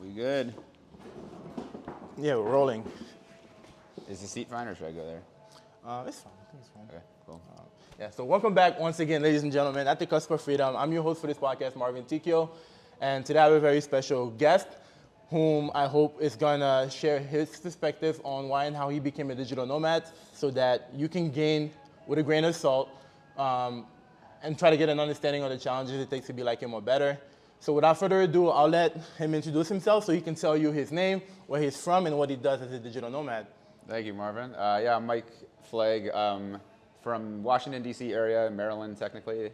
We good? Yeah, we're rolling. Is the seat fine or should I go there? It's fine. I think it's fine. Okay, cool. Yeah, so welcome back once again, ladies and gentlemen, at the Cusp of Freedom. I'm your host for this podcast, Marvin Tikio, and today I have a very special guest whom I hope is gonna share his perspective on why and how he became a digital nomad so that you can gain with a grain of salt and try to get an understanding of the challenges it takes to be like him or better. So without further ado, I'll let him introduce himself so he can tell you his name, where he's from, and what he does as a digital nomad. Thank you, Marvin. Yeah, I'm Mike Flagg from Washington, D.C. area, Maryland, technically,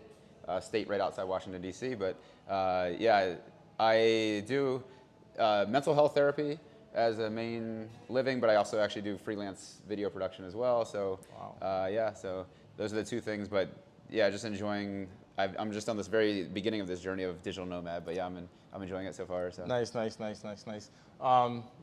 state right outside Washington, D.C. But yeah, I do mental health therapy as a main living, but I also actually do freelance video production as well. So yeah, so those are the two things. But yeah, just enjoying. I'm just on this very beginning of this journey of digital nomad, but yeah, I'm enjoying it so far. So Nice.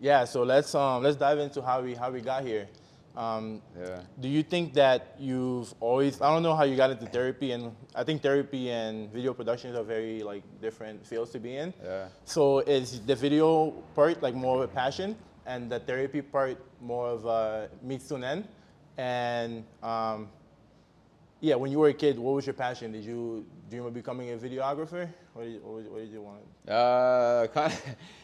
Yeah, so let's dive into how we got here. yeah. Do you think that you've always, I don't know how you got into therapy, and I think therapy and video productions are very like different fields to be in. Yeah. So is the video part like more of a passion and the therapy part more of a means to an end? And yeah, when you were a kid, what was your passion? Did you dream of becoming a videographer? What did you want?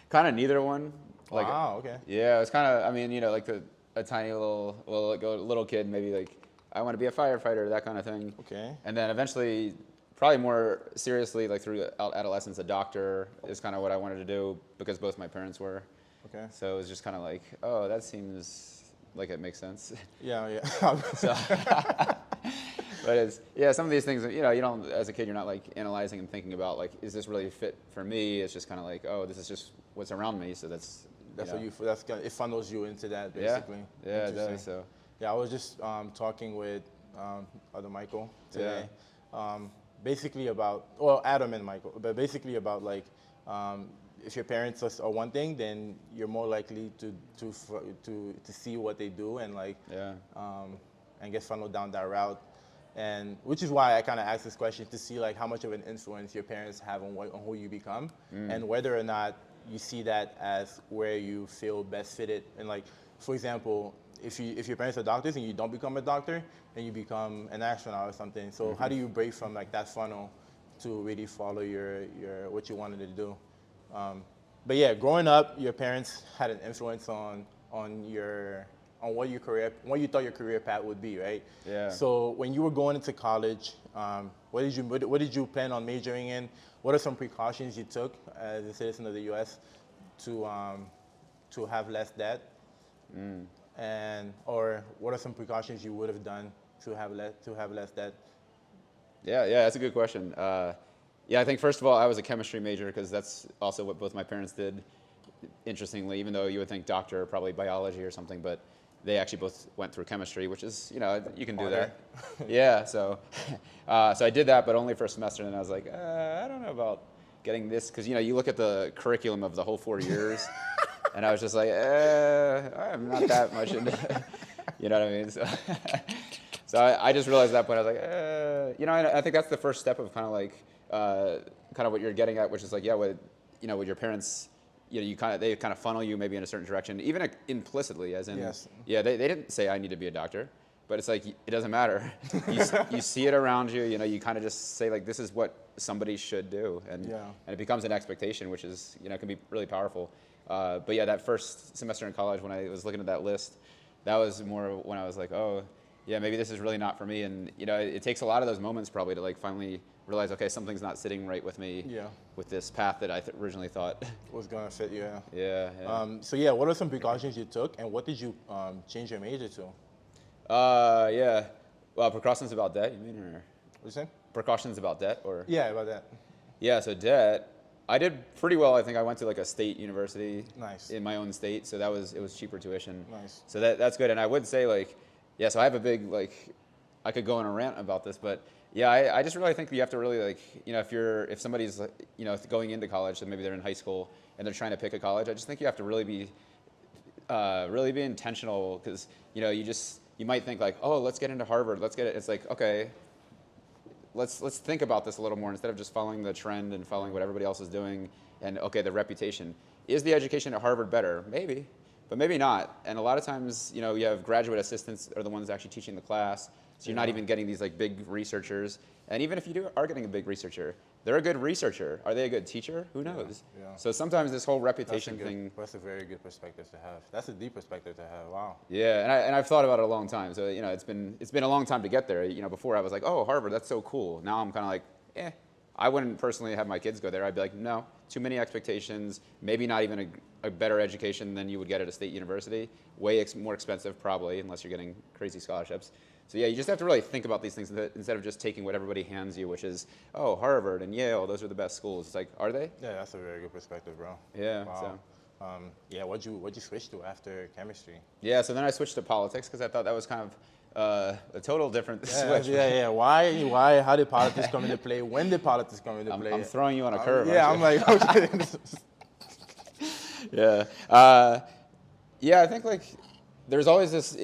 Kind of neither one. Like, Wow, okay. Yeah, it's kind of. I mean, you know, like a tiny little kid, maybe like I want to be a firefighter, that kind of thing. Okay. And then eventually, probably more seriously, like through adolescence, a doctor is kind of what I wanted to do because both my parents were. Okay. So it was just kind of like, oh, that seems like it makes sense. Yeah. So, but it's, yeah, some of these things, you know, you don't, as a kid, you're not like analyzing and thinking about like, is this really fit for me? It's just kind of like, oh, this is just what's around me. So that's it funnels you into that basically. Yeah, it does. So yeah, I was just talking with other Michael today, basically about, well, Adam and Michael, but basically about like, if your parents are one thing, then you're more likely to see what they do and like, and get funneled down that route. And which is why I kind of asked this question to see like how much of an influence your parents have on who you become, and whether or not you see that as where you feel best fitted. And like, for example, if your parents are doctors and you don't become a doctor and you become an astronaut or something, so how do you break from like that funnel to really follow your what you wanted to do? But yeah, growing up, your parents had an influence on what you thought your career path would be, right? Yeah. So when you were going into college, what did you plan on majoring in? What are some precautions you took as a citizen of the U.S. to have less debt? Or what are some precautions you would have done to have less debt? Yeah, that's a good question. Yeah, I think first of all, I was a chemistry major because that's also what both my parents did. Interestingly, even though you would think doctor or probably biology or something, but they actually both went through chemistry, which is, you know, you can do that. Yeah, so I did that, but only for a semester, and I was like, I don't know about getting this, because, you know, you look at the curriculum of the whole 4 years, and I was just like, I'm not that much into it. You know what I mean? So I just realized at that point, I was like, you know, I think that's the first step of kind of like, kind of what you're getting at, which is like, yeah, with your parents, you know, they kind of funnel you maybe in a certain direction, even implicitly, as in, yeah, they didn't say I need to be a doctor, but it's like, it doesn't matter. You see it around you, you know, you kind of just say like, this is what somebody should do, and it becomes an expectation, which is, you know, can be really powerful. But yeah, that first semester in college, when I was looking at that list, that was more when I was like, oh, yeah, maybe this is really not for me. And, you know, it takes a lot of those moments probably to like finally realize, okay, something's not sitting right with me with this path that I originally thought was going to fit you. Yeah. So yeah, what are some precautions you took, and what did you change your major to? Yeah. Well, precautions about debt, you mean, or? What you say? Precautions about debt, or? Yeah, about that. Yeah, so debt, I did pretty well. I think I went to like a state university in my own state, so it was cheaper tuition. Nice. So that's good. And I would say like, yeah, so I have a big, like, I could go on a rant about this, but yeah, I just really think you have to really like, you know, if somebody's, you know, going into college, so maybe they're in high school and they're trying to pick a college, I just think you have to really be intentional, because, you know, you might think like, oh, let's get into Harvard, it's like, okay, let's think about this a little more instead of just following the trend and following what everybody else is doing. And okay, the reputation. Is the education at Harvard better? Maybe, but maybe not. And a lot of times, you know, you have graduate assistants are the ones actually teaching the class, so you're not even getting these like big researchers. And even if you are getting a big researcher, they're a good researcher. Are they a good teacher? Who knows? Yeah. So sometimes this whole reputation thing. That's a very good perspective to have. That's a deep perspective to have. Wow. Yeah, and I've thought about it a long time. So you know, it's been a long time to get there. You know, before I was like, oh, Harvard, that's so cool. Now I'm kind of like, I wouldn't personally have my kids go there. I'd be like, no, too many expectations. Maybe not even a better education than you would get at a state university. Way more expensive probably, unless you're getting crazy scholarships. So yeah, you just have to really think about these things instead of just taking what everybody hands you, which is, oh, Harvard and Yale, those are the best schools. It's like, are they? Yeah, that's a very good perspective, bro. Yeah. Wow. So. What'd you switch to after chemistry? Yeah, so then I switched to politics because I thought that was kind of a total different switch. Yeah. Why? How did politics come into play? When did politics come into play? I'm throwing you on a curve. I'm like, okay. Yeah, I think like there's always this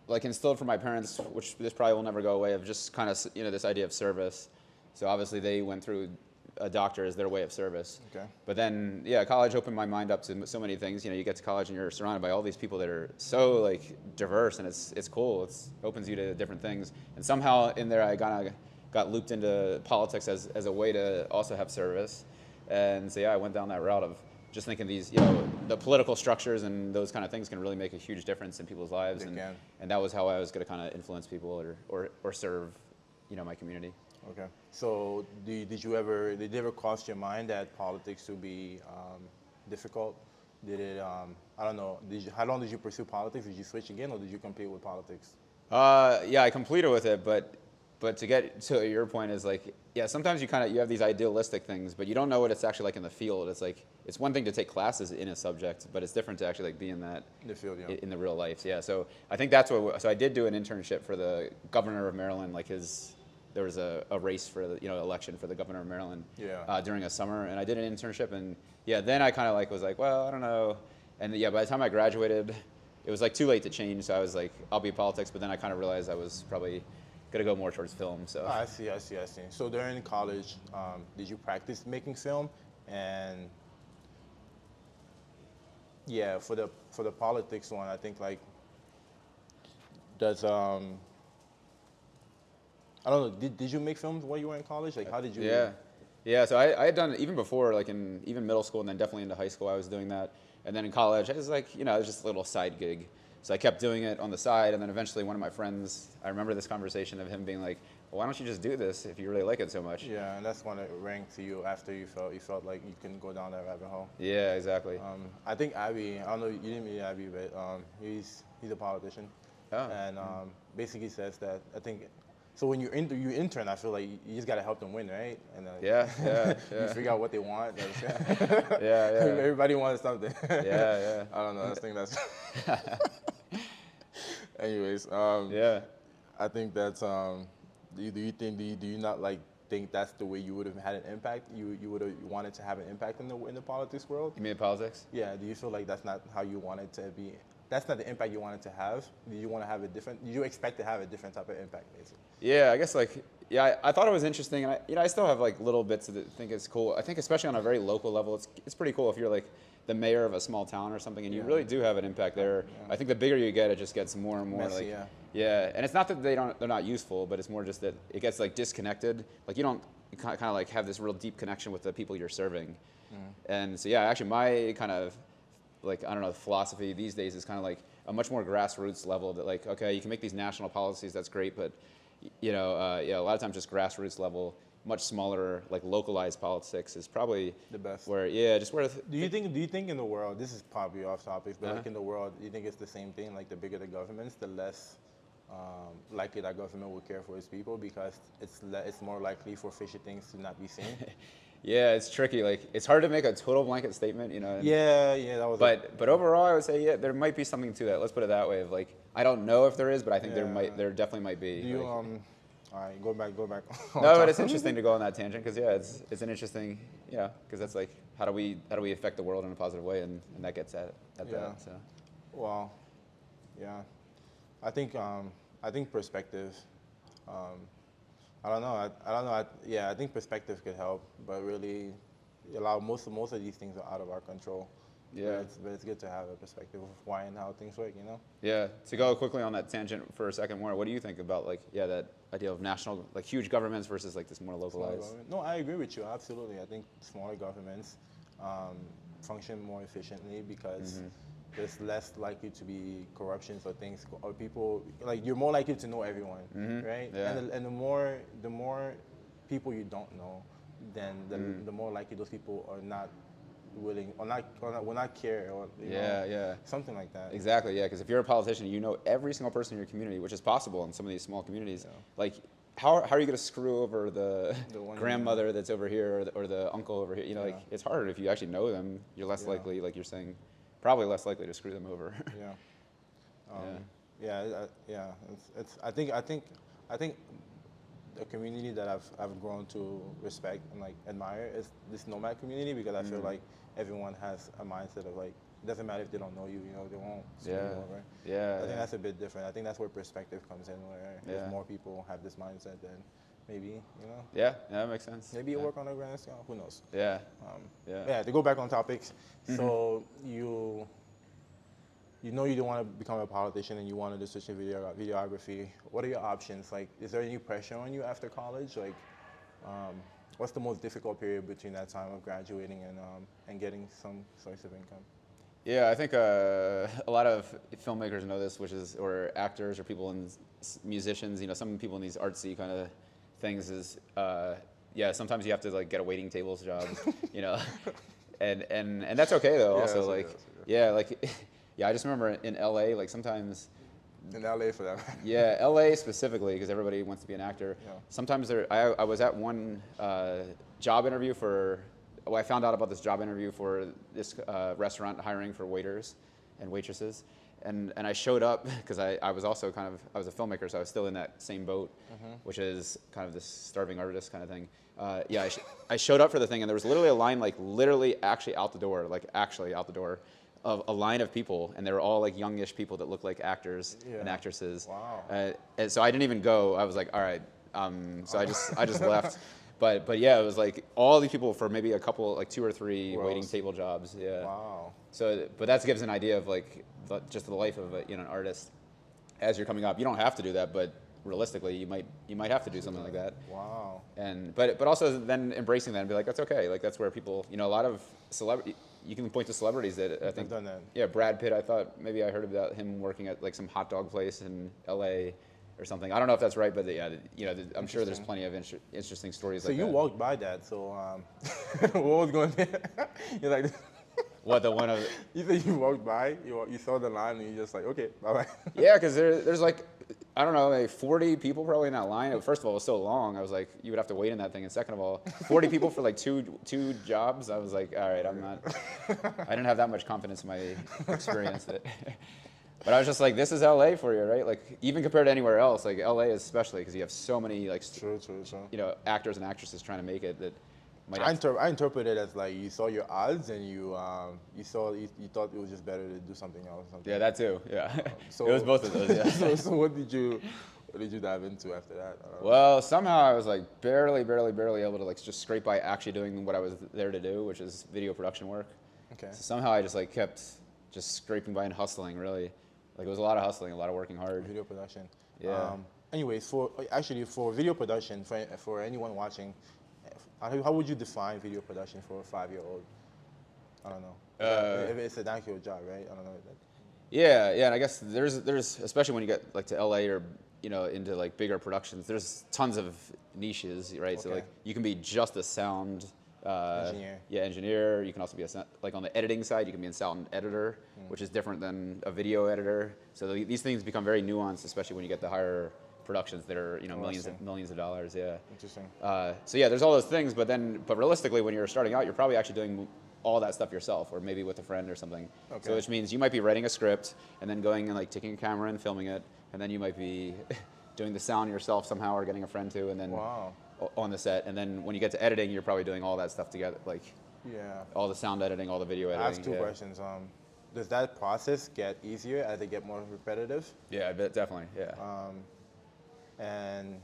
like instilled from my parents, which this probably will never go away, of just kind of, you know, this idea of service. So obviously they went through a doctor as their way of service. Okay. But then, yeah, college opened my mind up to so many things. You know, you get to college and you're surrounded by all these people that are so like diverse, and it's cool. It opens you to different things. And somehow in there, I got looped into politics as a way to also have service. And so yeah, I went down that route of just thinking these, you know, the political structures and those kind of things can really make a huge difference in people's lives. And that was how I was going to kind of influence people or serve, you know, my community. Okay. So did you ever cross your mind that politics would be difficult? Did it, I don't know, how long did you pursue politics? Did you switch again, or did you complete with politics? Yeah, I completed with it, but to get to your point is like, yeah, sometimes you have these idealistic things, but you don't know what it's actually like in the field. It's like, it's one thing to take classes in a subject, but it's different to actually like be in that in the field, yeah. in the real life. Yeah, so I think that's what. So I did do an internship for the governor of Maryland. Like there was a race for the election for the governor of Maryland. Yeah. During a summer, and I did an internship, and yeah, then I kind of like was like, well, I don't know, and yeah, by the time I graduated, it was like too late to change. So I was like, I'll be politics, but then I kind of realized I was probably gonna go more towards film. So I see. So during college, did you practice making film? And yeah, for the politics one, I think like does I don't know. Did you make films while you were in college? Like, how did you? Yeah. So I had done it even before, like in even middle school, and then definitely into high school. I was doing that, and then in college, I was like, it was just a little side gig. So I kept doing it on the side, and then eventually one of my friends, I remember this conversation of him being like, well, why don't you just do this if you really like it so much? Yeah, and that's when it rang to you after you felt like you couldn't go down that rabbit hole. Yeah, exactly. I think Abby, I don't know, you didn't meet Abby, but he's a politician. Oh. And basically says that, I think, so when you intern, I feel like you just got to help them win, right? And yeah. You figure out what they want. Yeah. Everybody wants something. Yeah. I don't know. I think that's. Anyways, I think that's. Do you not like think that's the way you would have had an impact? You would have wanted to have an impact in the politics world? You mean in politics? Yeah. Do you feel like that's not how you wanted to be? That's not the impact you wanted to have. Did you want to have a different? Did you expect to have a different type of impact, basically? Yeah, I guess I thought it was interesting, and I still have like little bits that think it's cool. I think especially on a very local level, it's pretty cool if you're like the mayor of a small town or something, and you really do have an impact there. Yeah. I think the bigger you get, it just gets more and more messy, like and it's not that they're not useful, but it's more just that it gets like disconnected. Like you don't kind of like have this real deep connection with the people you're serving, and so actually my kind of like, I don't know, the philosophy these days is kind of like a much more grassroots level that like, okay, you can make these national policies, that's great, but a lot of times just grassroots level, much smaller, like localized politics is probably the best. Do you think in the world, this is probably off topic, but like in the world, do you think it's the same thing? Like the bigger the governments, the less likely that government will care for its people, because it's more likely for fishy things to not be seen. Yeah, it's tricky. Like, it's hard to make a total blanket statement, That was. But overall, I would say, there might be something to that. Let's put it that way. Of like, I don't know if there is, but I think there definitely might be. Do you all right, go back. No, but it's interesting to go on that tangent because it's an interesting, because that's like how do we affect the world in a positive way, and that gets at that. So. Well, yeah, I think perspective. I don't know. I don't know. Yeah, I think perspective could help, but really, most of these things are out of our control. Yeah. But it's good to have a perspective of why and how things work. You know. Yeah. To go quickly on that tangent for a second more, what do you think about like that idea of national, like huge governments versus like this more Smaller localized? government. No, I agree with you. Absolutely. I think smaller governments function more efficiently because there's less likely to be corruptions or things or people like you're more likely to know everyone, right? Yeah. And the more people you don't know, then the more likely those people are not willing or will not care or you know, Yeah. something like that. Exactly, yeah, because if you're a politician, you know every single person in your community, which is possible in some of these small communities. Yeah. Like, how are you going to screw over the The one grandmother that's over here or the uncle over here? You know, like, Yeah. it's harder if you actually know them. You're less Yeah. likely, like you're saying, probably less likely to screw them over. Yeah. Yeah. Yeah. I think a community that I've grown to respect and like admire is this Nomad community because I feel like everyone has a mindset of like it doesn't matter if they don't know you, you know, they won't screw you Yeah. over. Yeah. I think that's a bit different. I think that's where perspective comes in, where Yeah. if more people have this mindset, then maybe you know, Yeah, that makes sense. maybe you Yeah. work on a grand scale. Who knows? Yeah. Yeah. Yeah. To go back on topics, so you know you don't want to become a politician and you want to do switch to videography. What are your options? Like, is there any pressure on you after college? Like, what's the most difficult period between that time of graduating and getting some source of income? Yeah, I think a lot of filmmakers know this, or actors or people in musicians. You know, some people in these artsy kind of things is, sometimes you have to like get a waiting tables job, you know, and that's okay though. Yeah, Also, that's like, okay, that's okay. yeah, like, yeah, I just remember in LA, like sometimes. In LA for that. Yeah, LA specifically, because everybody wants to be an actor. Yeah. Sometimes I was at one job interview I found out about this job interview for this restaurant hiring for waiters and waitresses. And I showed up because I was also I was a filmmaker, so I was still in that same boat, which is kind of this starving artist kind of thing. I showed up for the thing, and there was literally a line, like literally actually out the door, of a line of people, and they were all like youngish people that looked like actors and Yeah. actresses. Wow. And so I didn't even go. I was like, all right. So I just left. But yeah, it was like all these people for maybe a couple, like 2 or 3 Gross. waiting table jobs. Yeah. Wow. So, but that gives an idea of like just the life of an artist as you're coming up. You don't have to do that, but realistically, you might have to do something like that. Wow. And but also then embracing that and be like, that's okay. Like that's where people, a lot of you can point to celebrities that I think. I've done that. Yeah, Brad Pitt. I thought maybe I heard about him working at like some hot dog place in L.A. or something. I don't know if that's right, but yeah, I'm sure there's plenty of interesting stories So like that. you walked by that. So what was going there? You're like. What, the one of? You said you walked by, you saw the line, and you just like, okay, bye bye. Yeah, because there's like, I don't know, like 40 people probably in that line. First of all, it was so long. I was like, you would have to wait in that thing. And second of all, 40 people for like two jobs. I was like, all right, I didn't have that much confidence in my experience. But I was just like, this is LA for you, right? Like even compared to anywhere else, like LA especially, because you have so many like, True. actors and actresses trying to make it that. I interpret it as like you saw your odds and you thought it was just better to do something else or something. Yeah, that too. Yeah, So- it was both of those. Yeah. so what did you dive into after that? Well, somehow I was like barely able to like just scrape by actually doing what I was there to do, which is video production work. Okay. So somehow I just like kept just scraping by and hustling. Really, like it was a lot of hustling, a lot of working hard. Video production. Yeah. Anyways, for video production, for anyone watching, how would you define video production for a 5-year-old? I don't know. If it's an actual job, right? I don't know. Yeah, and I guess there's especially when you get like to LA or into like bigger productions, there's tons of niches, right? So Okay. like you can be just a sound Engineer. Yeah, engineer. You can also be like on the editing side, you can be a sound editor, which is different than a video editor. So these things become very nuanced, especially when you get the higher productions that are millions of dollars. Yeah. Interesting. So yeah, there's all those things, but realistically, when you're starting out, you're probably actually doing all that stuff yourself, or maybe with a friend or something. Okay. So which means you might be writing a script and then going and like taking a camera and filming it, and then you might be doing the sound yourself somehow, or getting a friend to, and then Wow. on the set. And then when you get to editing, you're probably doing all that stuff together, like Yeah. all the sound editing, all the video editing. I have two questions. Does that process get easier as they get more repetitive? Yeah, I bet definitely. Yeah. And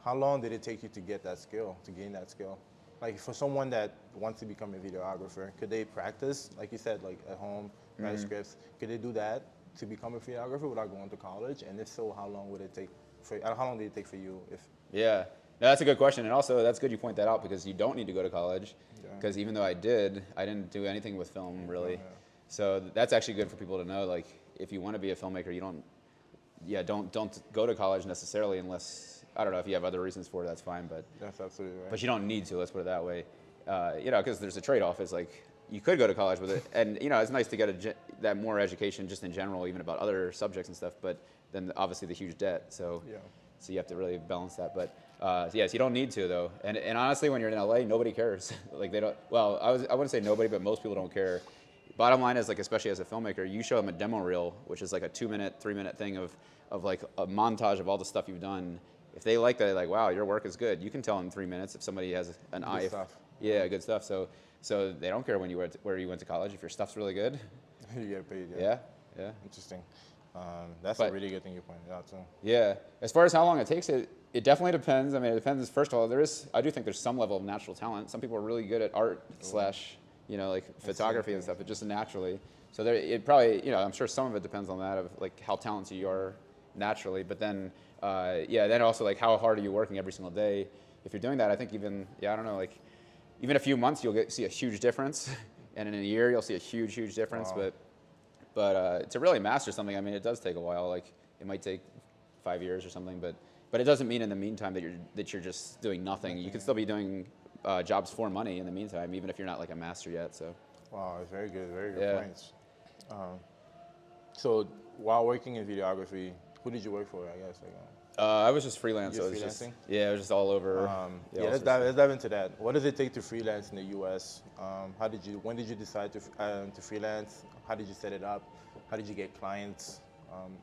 how long did it take you to get that skill, to gain that skill? Like for someone that wants to become a videographer, could they practice, like you said, like at home, write scripts? Could they do that to become a videographer without going to college? And if so, how long would it take how long did it take for you? If Yeah, no, that's a good question, and also that's good you point that out because you don't need to go to college. Yeah. Because even though I didn't do anything with film really. Yeah. So that's actually good for people to know. Like, if you want to be a filmmaker, you don't go to college necessarily unless, I don't know, if you have other reasons for it, that's fine. But that's absolutely right. but you don't need to. Let's put it that way. Because there's a trade-off. It's like you could go to college with it, and it's nice to get that more education just in general, even about other subjects and stuff. But then obviously the huge debt. So Yeah. so you have to really balance that. But yes, you don't need to though. And honestly, when you're in LA, nobody cares. Like they don't. Well, I wouldn't say nobody, but most people don't care. Bottom line is, like, especially as a filmmaker, you show them a demo reel, which is like a 2-minute, 3-minute thing of like a montage of all the stuff you've done. If they like that, they're like, wow, your work is good. You can tell in 3 minutes if somebody has an eye. Stuff. Yeah, good stuff. So they don't care where you went to college. If your stuff's really good. You get paid. Yeah. Interesting. That's But- a really good thing you pointed out too. Yeah. As far as how long it takes, it definitely depends. I mean, it depends. First of all, I do think there's some level of natural talent. Some people are really good at art / like photography and stuff, but just naturally. So it probably, I'm sure some of it depends on that, of like how talented you are naturally. But then, then also like how hard are you working every single day? If you're doing that, I think even a few months you'll see a huge difference, and in a year you'll see a huge difference. Wow. But to really master something, I mean, it does take a while. Like it might take 5 years or something, but it doesn't mean in the meantime that you're just doing nothing. You can still be doing jobs for money in the meantime, even if you're not like a master yet. So. Wow, it's very good Yeah. points. So while working in videography, who did you work for? I guess I was just freelance. You're So it was freelancing? it was just all over. all all sorts let's dive into that. What does it take to freelance in the U.S.? When did you decide to freelance? How did you set it up? How did you get clients?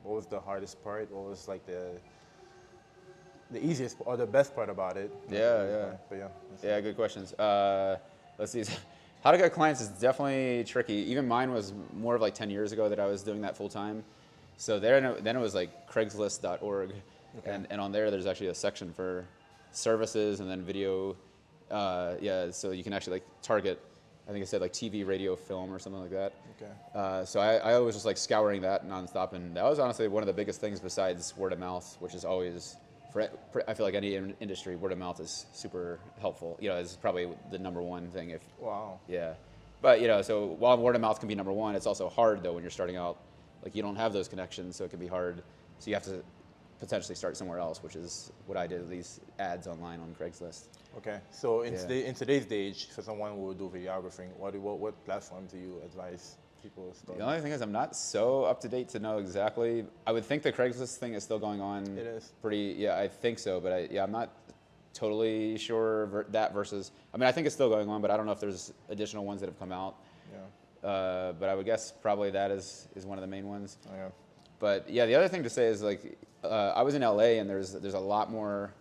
What was the hardest part? What was like the easiest or the best part about it? Yeah. But yeah. Yeah, good questions. Let's see. How to get clients is definitely tricky. Even mine was more of like 10 years ago that I was doing that full time. So then it was like Craigslist.org. Okay. And on there's actually a section for services and then video. So you can actually like target, I think it said like TV, radio, film or something like that. Okay. So I was just like scouring that nonstop. And that was honestly one of the biggest things besides word of mouth, which is always, I feel like any industry, word of mouth is super helpful. It's probably the number one thing. Wow. Yeah. But, so while word of mouth can be number one, it's also hard though when you're starting out. Like you don't have those connections, so it can be hard. So you have to potentially start somewhere else, which is what I did, these ads online on Craigslist. Okay. So in Yeah. today's age, for someone who will do videography, what platforms do you advise people to start? The only thing is I'm not so up to date to know exactly. I would think the Craigslist thing is still going on. It is. I think so, but I'm not totally sure that versus, I think it's still going on, but I don't know if there's additional ones that have come out. Yeah. But I would guess probably that is one of the main ones. Oh, yeah. But yeah, the other thing to say is like I was in LA and there's a lot more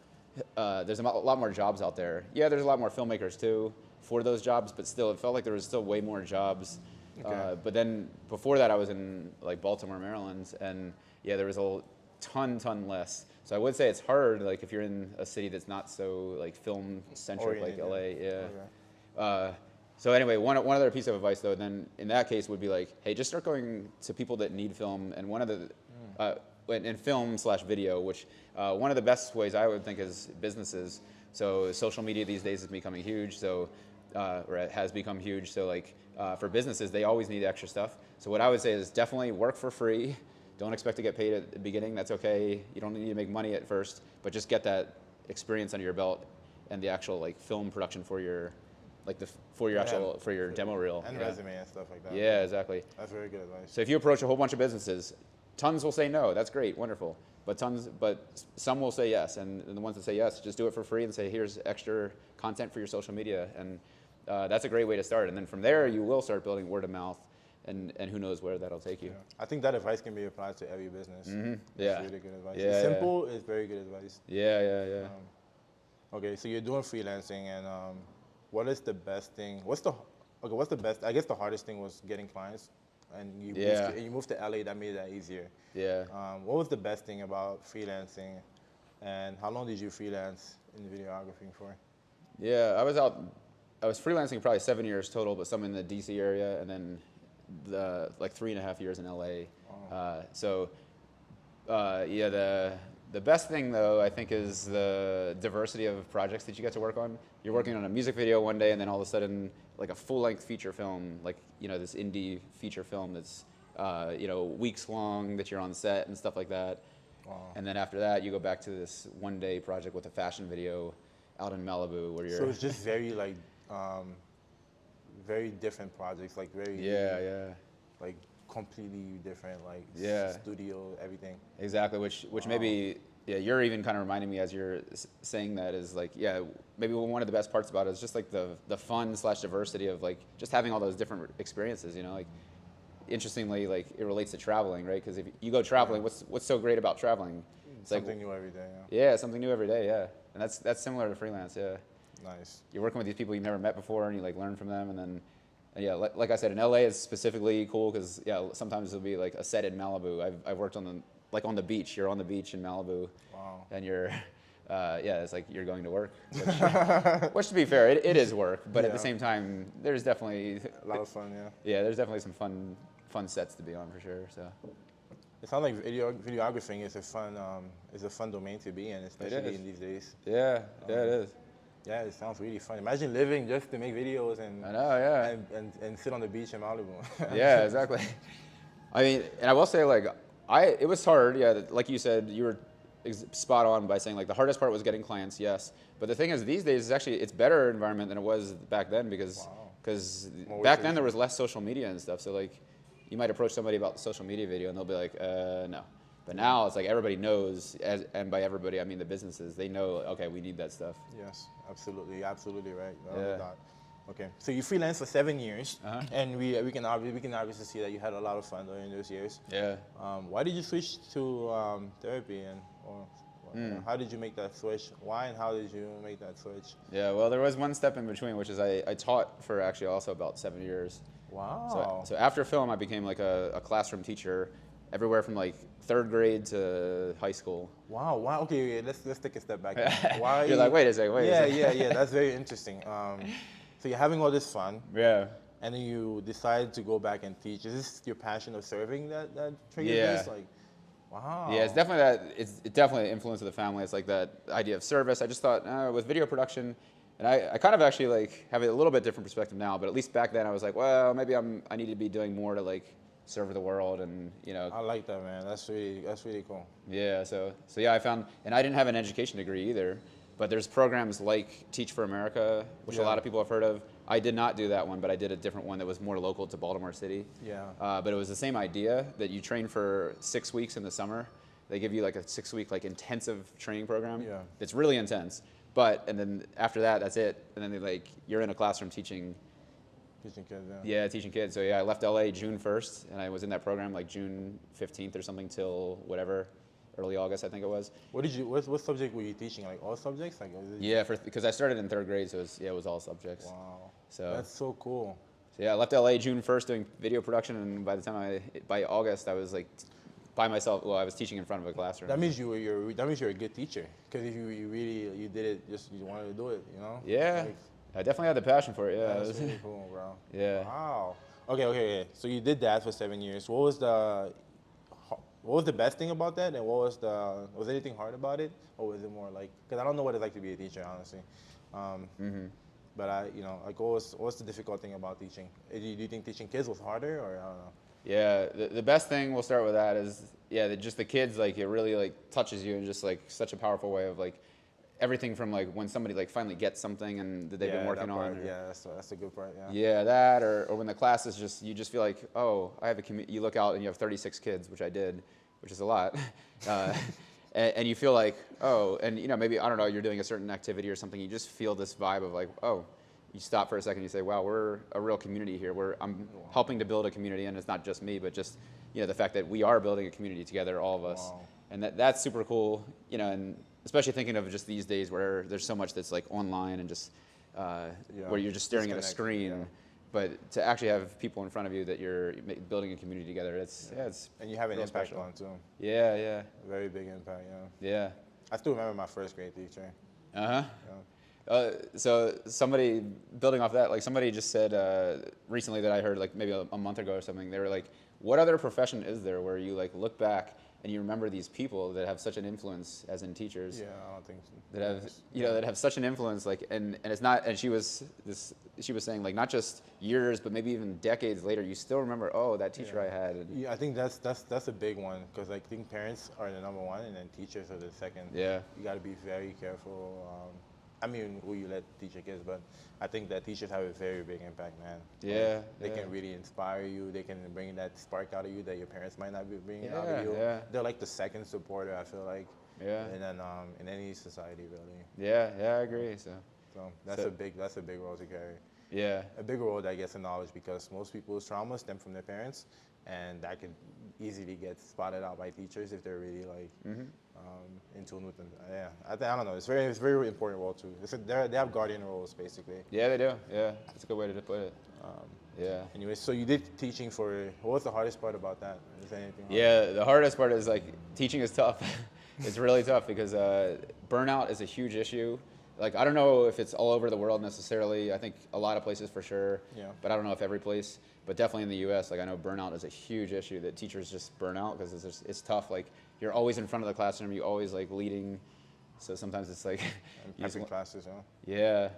jobs out there. Yeah, there's a lot more filmmakers too for those jobs, but still it felt like there was still way more jobs. Okay. But then before that I was in like Baltimore, Maryland, and yeah, there was a ton less. So I would say it's hard like if you're in a city that's not so like film centric like Oriented, LA. Yeah. Okay. So anyway, one other piece of advice though, then in that case would be like, hey, just start going to people that need film, and one of the in film / video, which one of the best ways I would think is businesses. So social media these days is becoming huge. So or it has become huge. So like for businesses, they always need extra stuff. So what I would say is definitely work for free. Don't expect to get paid at the beginning. That's okay. You don't need to make money at first, but just get that experience under your belt and the actual like film production for your demo reel. And resume and stuff like that. Yeah, exactly. That's very good advice. So if you approach a whole bunch of businesses, tons will say no. That's great, wonderful. But some will say yes, and the ones that say yes, just do it for free and say, here's extra content for your social media, and that's a great way to start. And then from there, you will start building word of mouth, and who knows where that'll take you. Yeah. I think that advice can be applied to every business. Mm-hmm. It's really good advice. Yeah, It's simple. It's very good advice. Yeah. Okay, so you're doing freelancing, and what is the best thing? What's the best? I guess the hardest thing was getting clients, and you moved to LA. That made that easier. Yeah. What was the best thing about freelancing And how long did you freelance in videography for? Yeah, I was freelancing probably 7 years total, but some in the DC area, and then like 3.5 years in LA. Yeah, the best thing though, I think, is the diversity of projects that you get to work on. You're working on a music video one day, and then all of a sudden, like a full-length feature film, like this indie feature film that's weeks long that you're on set and stuff like that. Wow. And then after that, you go back to this one-day project with a fashion video out in Malibu where you're. So it's just very like very different projects, like very Yeah. like completely different, like Yeah. studio, everything. Exactly, which maybe you're even kind of reminding me as you're saying that is like maybe one of the best parts about it is just like the fun / diversity of like just having all those different experiences. Like interestingly, like it relates to traveling, right? Because if you go traveling, what's so great about traveling? It's Something new every day. Yeah, something new every day. Yeah, and that's similar to freelance. Yeah. Nice. You're working with these people you've never met before, and you like learn from them, and then. And yeah, like I said, in LA is specifically cool because sometimes it'll be like a set in Malibu. I've worked on the beach. You're on the beach in Malibu, Wow. and you're it's like you're going to work. Which to be fair, it is work, but at the same time, there's definitely a lot of fun. Yeah, there's definitely some fun sets to be on for sure. So it sounds like videographing is a fun domain to be in, especially in these days. Yeah, it is. Yeah, it sounds really fun. Imagine living just to make videos and I know, yeah, and sit on the beach in Malibu. Yeah, exactly. I mean, and I will say, like, it was hard. Yeah, like you said, you were spot on by saying like the hardest part was getting clients. Yes, but the thing is, these days it's better environment than it was back then because back then there was less social media and stuff. So like, you might approach somebody about the social media video and they'll be like, no. But now it's like everybody knows, and by everybody I mean the businesses. They know, okay, we need that stuff. Yes, absolutely right. Yeah. Okay, so you freelanced for 7 years, and we can obviously see that you had a lot of fun during those years. Yeah. Why did you switch to therapy, or how did you make that switch? Why and how did you make that switch? Yeah, well, there was one step in between, which is I taught for actually also about 7 years. Wow. So after film, I became like a classroom teacher, everywhere from like 3rd grade to high school. Wow. Okay, let's take a step back. Why? You're like, wait a second. Yeah. That's very interesting. So you're having all this fun. Yeah. And then you decide to go back and teach. Is this your passion of serving that triggered this? Like, wow. Yeah, it's definitely that. It definitely influenced the family. It's like that idea of service. I just thought with video production, and I kind of actually like have a little bit different perspective now. But at least back then, I was like, well, maybe I need to be doing more to like serve the world, and I like that, man. That's really cool. Yeah. So yeah, I found, and I didn't have an education degree either. But there's programs like Teach for America, which a lot of people have heard of. I did not do that one, but I did a different one that was more local to Baltimore City. Yeah. But it was the same idea that you train for 6 weeks in the summer. They give you like a 6-week like intensive training program. Yeah. It's really intense. And then after that, that's it. And then you're in a classroom teaching. Teaching kids, Yeah, teaching kids. So yeah, I left LA June 1st, and I was in that program like June 15th or something till whatever. Early August, I think it was. What subject were you teaching? Like all subjects? Yeah, because I started in 3rd grade, so it was all subjects. Wow. So that's so cool. So yeah, I left LA June 1st doing video production, and by August I was like by myself. Well, I was teaching in front of a classroom. That means you're a good teacher, because if you did it just you wanted to do it, Yeah, I definitely had the passion for it. Yeah, that's really cool, bro. Yeah. Wow. Okay. So you did that for 7 years. What was the best thing about that, and was anything hard about it, or was it more like, because I don't know what it's like to be a teacher, honestly. But what's the difficult thing about teaching? Do you think teaching kids was harder, or I don't know? Yeah, the best thing, we'll start with that, is just the kids, like it really like touches you in just like such a powerful way of like everything from like when somebody like finally gets something and that they've been working on. Yeah, that's a good part. Yeah. Yeah, that or when the class is you just feel like, oh, I have a community. You look out and you have 36 kids, which I did, which is a lot. And you feel like, oh, and maybe, I don't know, you're doing a certain activity or something, you just feel this vibe of like, oh, you stop for a second, you say, wow, we're a real community here. I'm helping to build a community, and it's not just me, but just, the fact that we are building a community together, all of us. Wow. And that's super cool, and especially thinking of just these days where there's so much that's like online and just where you're just staring at a screen. Yeah. But to actually have people in front of you that you're building a community together, it's and you have an impact special. on too. Yeah. A very big impact. Yeah. I still remember my first grade teacher. Uh-huh. Yeah. So somebody, building off that, like somebody just said recently that I heard like maybe a month ago or something, they were like, what other profession is there where you like look back and you remember these people that have such an influence, as in teachers, Yeah, I don't think so. that have, you know, that have such an influence, like, and it's not, and she was saying like not just years, but maybe even decades later, you still remember, oh, that teacher I had. And, Yeah, I think that's a big one, because I think parents are the number one, and then teachers are the second. Yeah. You got to be very careful. I mean, who you let teach your kids, but I think that teachers have a very big impact, man. Yeah, They yeah. can really inspire you. They can bring that spark out of you that your parents might not be bringing out Yeah, of you. yeah. They're like the second supporter, I feel like. Yeah. And then in any society, really. Yeah, I agree. So That's a big role to carry. yeah, A big role that gets acknowledged, because most people's traumas stem from their parents, and that could easily get spotted out by teachers if they're really like in tune with them. Yeah, I don't know. It's very important role too. They have guardian roles basically. yeah, they do. Yeah, that's a good way to put it. Yeah. Anyway, so you did teaching for. What was the hardest part about that? Is there anything? Yeah, the hardest part is like teaching is tough. It's really tough because burnout is a huge issue. Like I don't know if it's all over the world necessarily. I think a lot of places for sure. Yeah. But I don't know if every place. But definitely in the U.S., like I know burnout is a huge issue that teachers just burn out because it's tough. Like you're always in front of the classroom. You always like leading. So sometimes it's like And prepping classes, huh? yeah.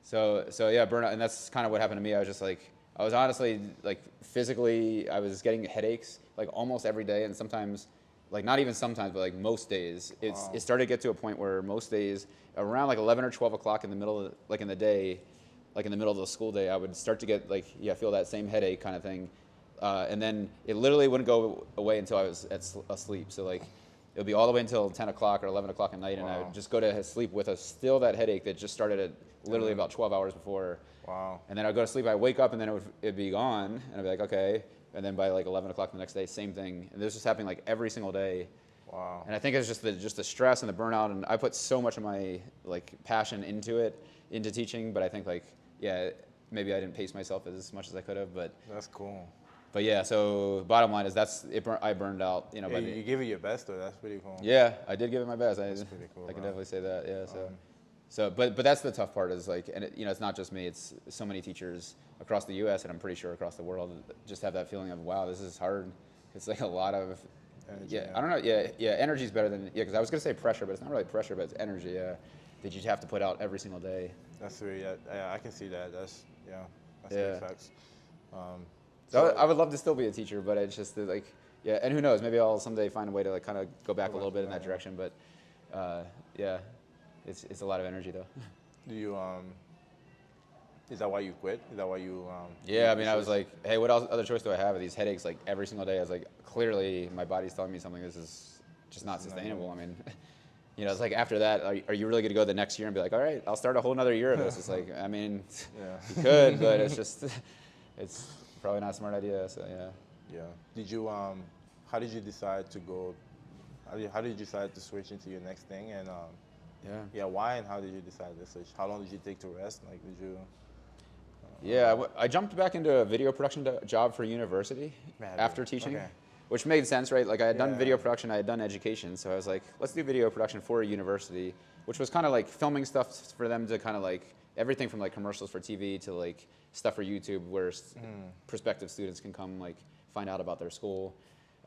So yeah, burnout, and that's kind of what happened to me. I was honestly like physically, I was getting headaches like almost every day, and sometimes, like not even sometimes, but like most days, it started to get to a point where most days around like 11 or 12 o'clock in the middle of, like in the day, like in the middle of the school day, I would start to get like feel that same headache kind of thing, and then it literally wouldn't go away until I was asleep. So like it would be all the way until 10 o'clock or 11 o'clock at night, and I would just go to sleep with still that headache that just started at literally about 12 hours before. Wow. And then I'd go to sleep, I'd wake up, and then it'd be gone, and I'd be like, okay. And then by like 11 o'clock the next day, same thing. And this was happening like every single day. Wow. And I think it's just the stress and the burnout, and I put so much of my like passion into teaching, but I think like, yeah, maybe I didn't pace myself as much as I could have, but That's cool. yeah, so bottom line is I burned out, you know. Yeah, you give it your best though. That's pretty cool. Yeah, I did give it my best. That's pretty cool. I can bro. definitely say that. Yeah. But that's the tough part is like, and you know, it's not just me. It's so many teachers across the U.S. and I'm pretty sure across the world just have that feeling of wow, this is hard. It's like a lot of Energy, yeah. I don't know. Yeah. Energy is better than because I was gonna say pressure, but it's not really pressure, but it's energy. Yeah, that you have to put out every single day. That's really yeah. I can see that. That's Yeah. big facts. So I would love to still be a teacher, but it's just that, like, yeah, and who knows, maybe I'll someday find a way to like kind of go back a little bit in that direction, but yeah, it's a lot of energy though. Do you is that why you quit? Is that why you Yeah, I mean, I was like, hey, what else, other choice do I have? These headaches like every single day. I was like, clearly my body's telling me something. This is just not sustainable. I mean, you know, it's like after that, are you really going to go the next year and be like, all right, I'll start a whole nother year of this? It's like, I mean, you could, but it's just, it's probably not a smart idea. So yeah. Did you how did you decide to go? How did you decide to switch into your next thing? And why and how did you decide to switch? How long did you take to rest? Like, did you? Yeah, I jumped back into a video production job for university after teaching, which made sense, right? Like I had done video production, I had done education, so I was like, let's do video production for a university, which was kind of like filming stuff for them to kind of like everything from like commercials for TV to like stuff for YouTube where prospective students can come like find out about their school.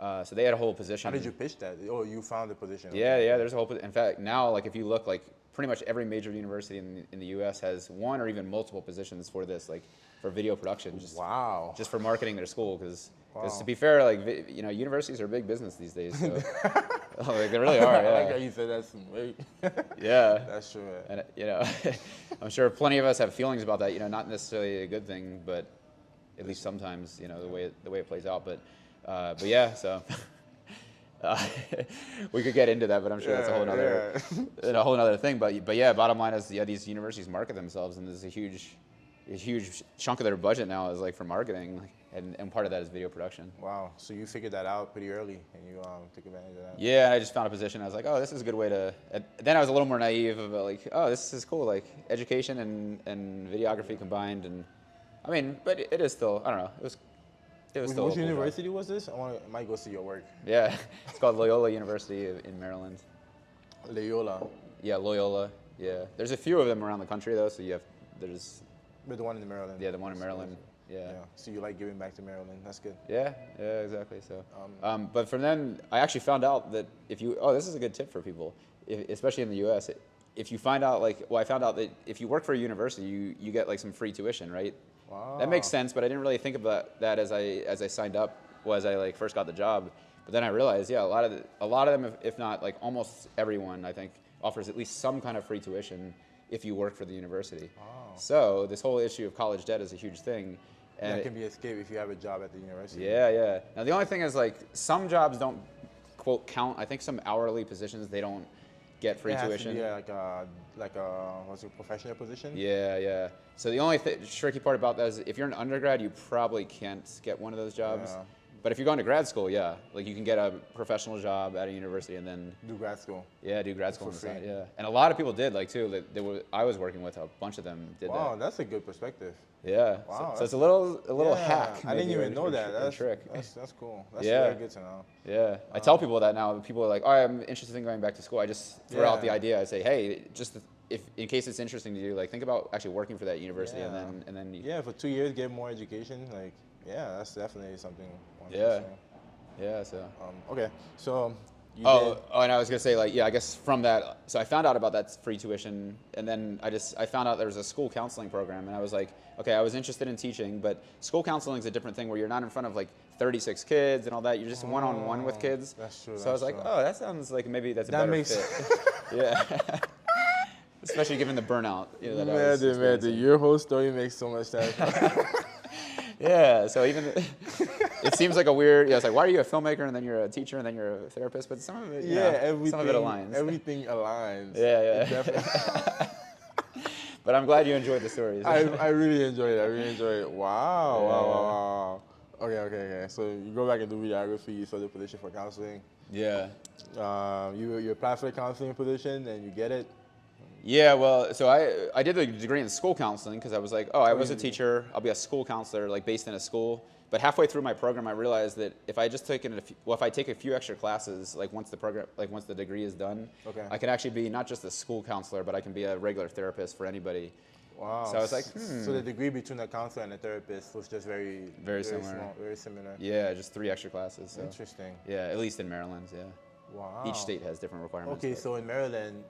So they had a whole position. How did you pitch that? Oh, you found the position. Yeah, there's a whole. In fact, now like if you look like pretty much every major university in the U.S. has one or even multiple positions for this, like for video production. Just for marketing their school, because to be fair, like you know, universities are big business these days. So like, they really are. Yeah. I like how you said that. Yeah, that's true. And you know, I'm sure plenty of us have feelings about that. You know, not necessarily a good thing, but at least sometimes, you know, the way it plays out. But yeah, so. We could get into that, but I'm sure that's a whole nother thing. But yeah, bottom line is these universities market themselves, and there's a huge chunk of their budget now is like for marketing, and part of that is video production. Wow, so you figured that out pretty early, and you took advantage of that. Yeah, I just found a position. I was like, oh, this is a good way to. Then I was a little more naive about like, oh, this is cool, like education and videography combined, and I mean, but it is still, I don't know, it was still. Which university was this? I might go see your work. Yeah, it's called Loyola University in Maryland. Loyola. Yeah, Loyola. Yeah, there's a few of them around the country though. So there's But the one in Maryland. the one in Maryland. Yeah. Yeah. So you like giving back to Maryland? That's good. Yeah, yeah, exactly. So, but from then, I actually found out that this is a good tip for people, especially in the U.S. If you find out, I found out that if you work for a university, you get like some free tuition, right? Wow. That makes sense, but I didn't really think about that as I signed up, as I like first got the job. But then I realized, yeah, a lot of them, if not like almost everyone, I think offers at least some kind of free tuition if you work for the university. Wow. So this whole issue of college debt is a huge thing. And that can be escaped if you have a job at the university. Yeah, yeah. Now the only thing is like some jobs don't quote count. I think some hourly positions they don't get free tuition. Yeah, like a what's it, professional position? Yeah, yeah. So the only tricky part about that is if you're an undergrad, you probably can't get one of those jobs. Yeah. But if you're going to grad school, yeah, like you can get a professional job at a university and then Do grad school. Yeah, do grad school on the For side. free. Yeah, and a lot of people did like too. I was working with a bunch of them did that. Wow, that's a good perspective. Yeah. Wow, so it's a little Yeah, hack. I didn't maybe, even know that. a trick. That's cool. That's Yeah. very good to know. Yeah, I tell people that now. People are like, "Oh, I'm interested in going back to school." I just throw out the Yeah. idea. I say, "Hey, just if in case it's interesting to you, like think about actually working for that university, Yeah. and then Yeah, for 2 years, get more education. Like, yeah, that's definitely something. one to Yeah. say. yeah." So Okay, so you oh, and I was gonna say like, yeah, I guess from that, so I found out about that free tuition, and then I found out there was a school counseling program, and I was like, okay, I was interested in teaching, but school counseling is a different thing where you're not in front of like 36 kids and all that. You're just one-on-one with kids. That's true. So I was like, oh, that sounds like maybe that's a That better makes- fit. Yeah. Especially given the burnout. You know, that I was man, experiencing. your whole story makes so much sense. Yeah, so even it seems like a weird. Yeah, it's like why are you a filmmaker and then you're a teacher and then you're a therapist? But some of it, you know, everything. some of it aligns. Everything aligns. Yeah, yeah. It definitely. But I'm glad you enjoyed the stories. I really enjoyed it. Wow. Okay. So you go back and do videography. You saw the position for counseling. Yeah. You apply for the counseling position and you get it. Yeah, well, so I did a degree in school counseling because I was like, oh, I was a teacher. I'll be a school counselor, like based in a school. But halfway through my program, I realized that if I just if I take a few extra classes, like once the degree is done, Okay. I can actually be not just a school counselor, but I can be a regular therapist for anybody. Wow. So I was like, So the degree between a counselor and a therapist was just very similar. small, very similar. Yeah, just 3 extra classes. So. Interesting. Yeah, at least in Maryland. Yeah. Wow. Each state has different requirements. Okay, but- so in Maryland,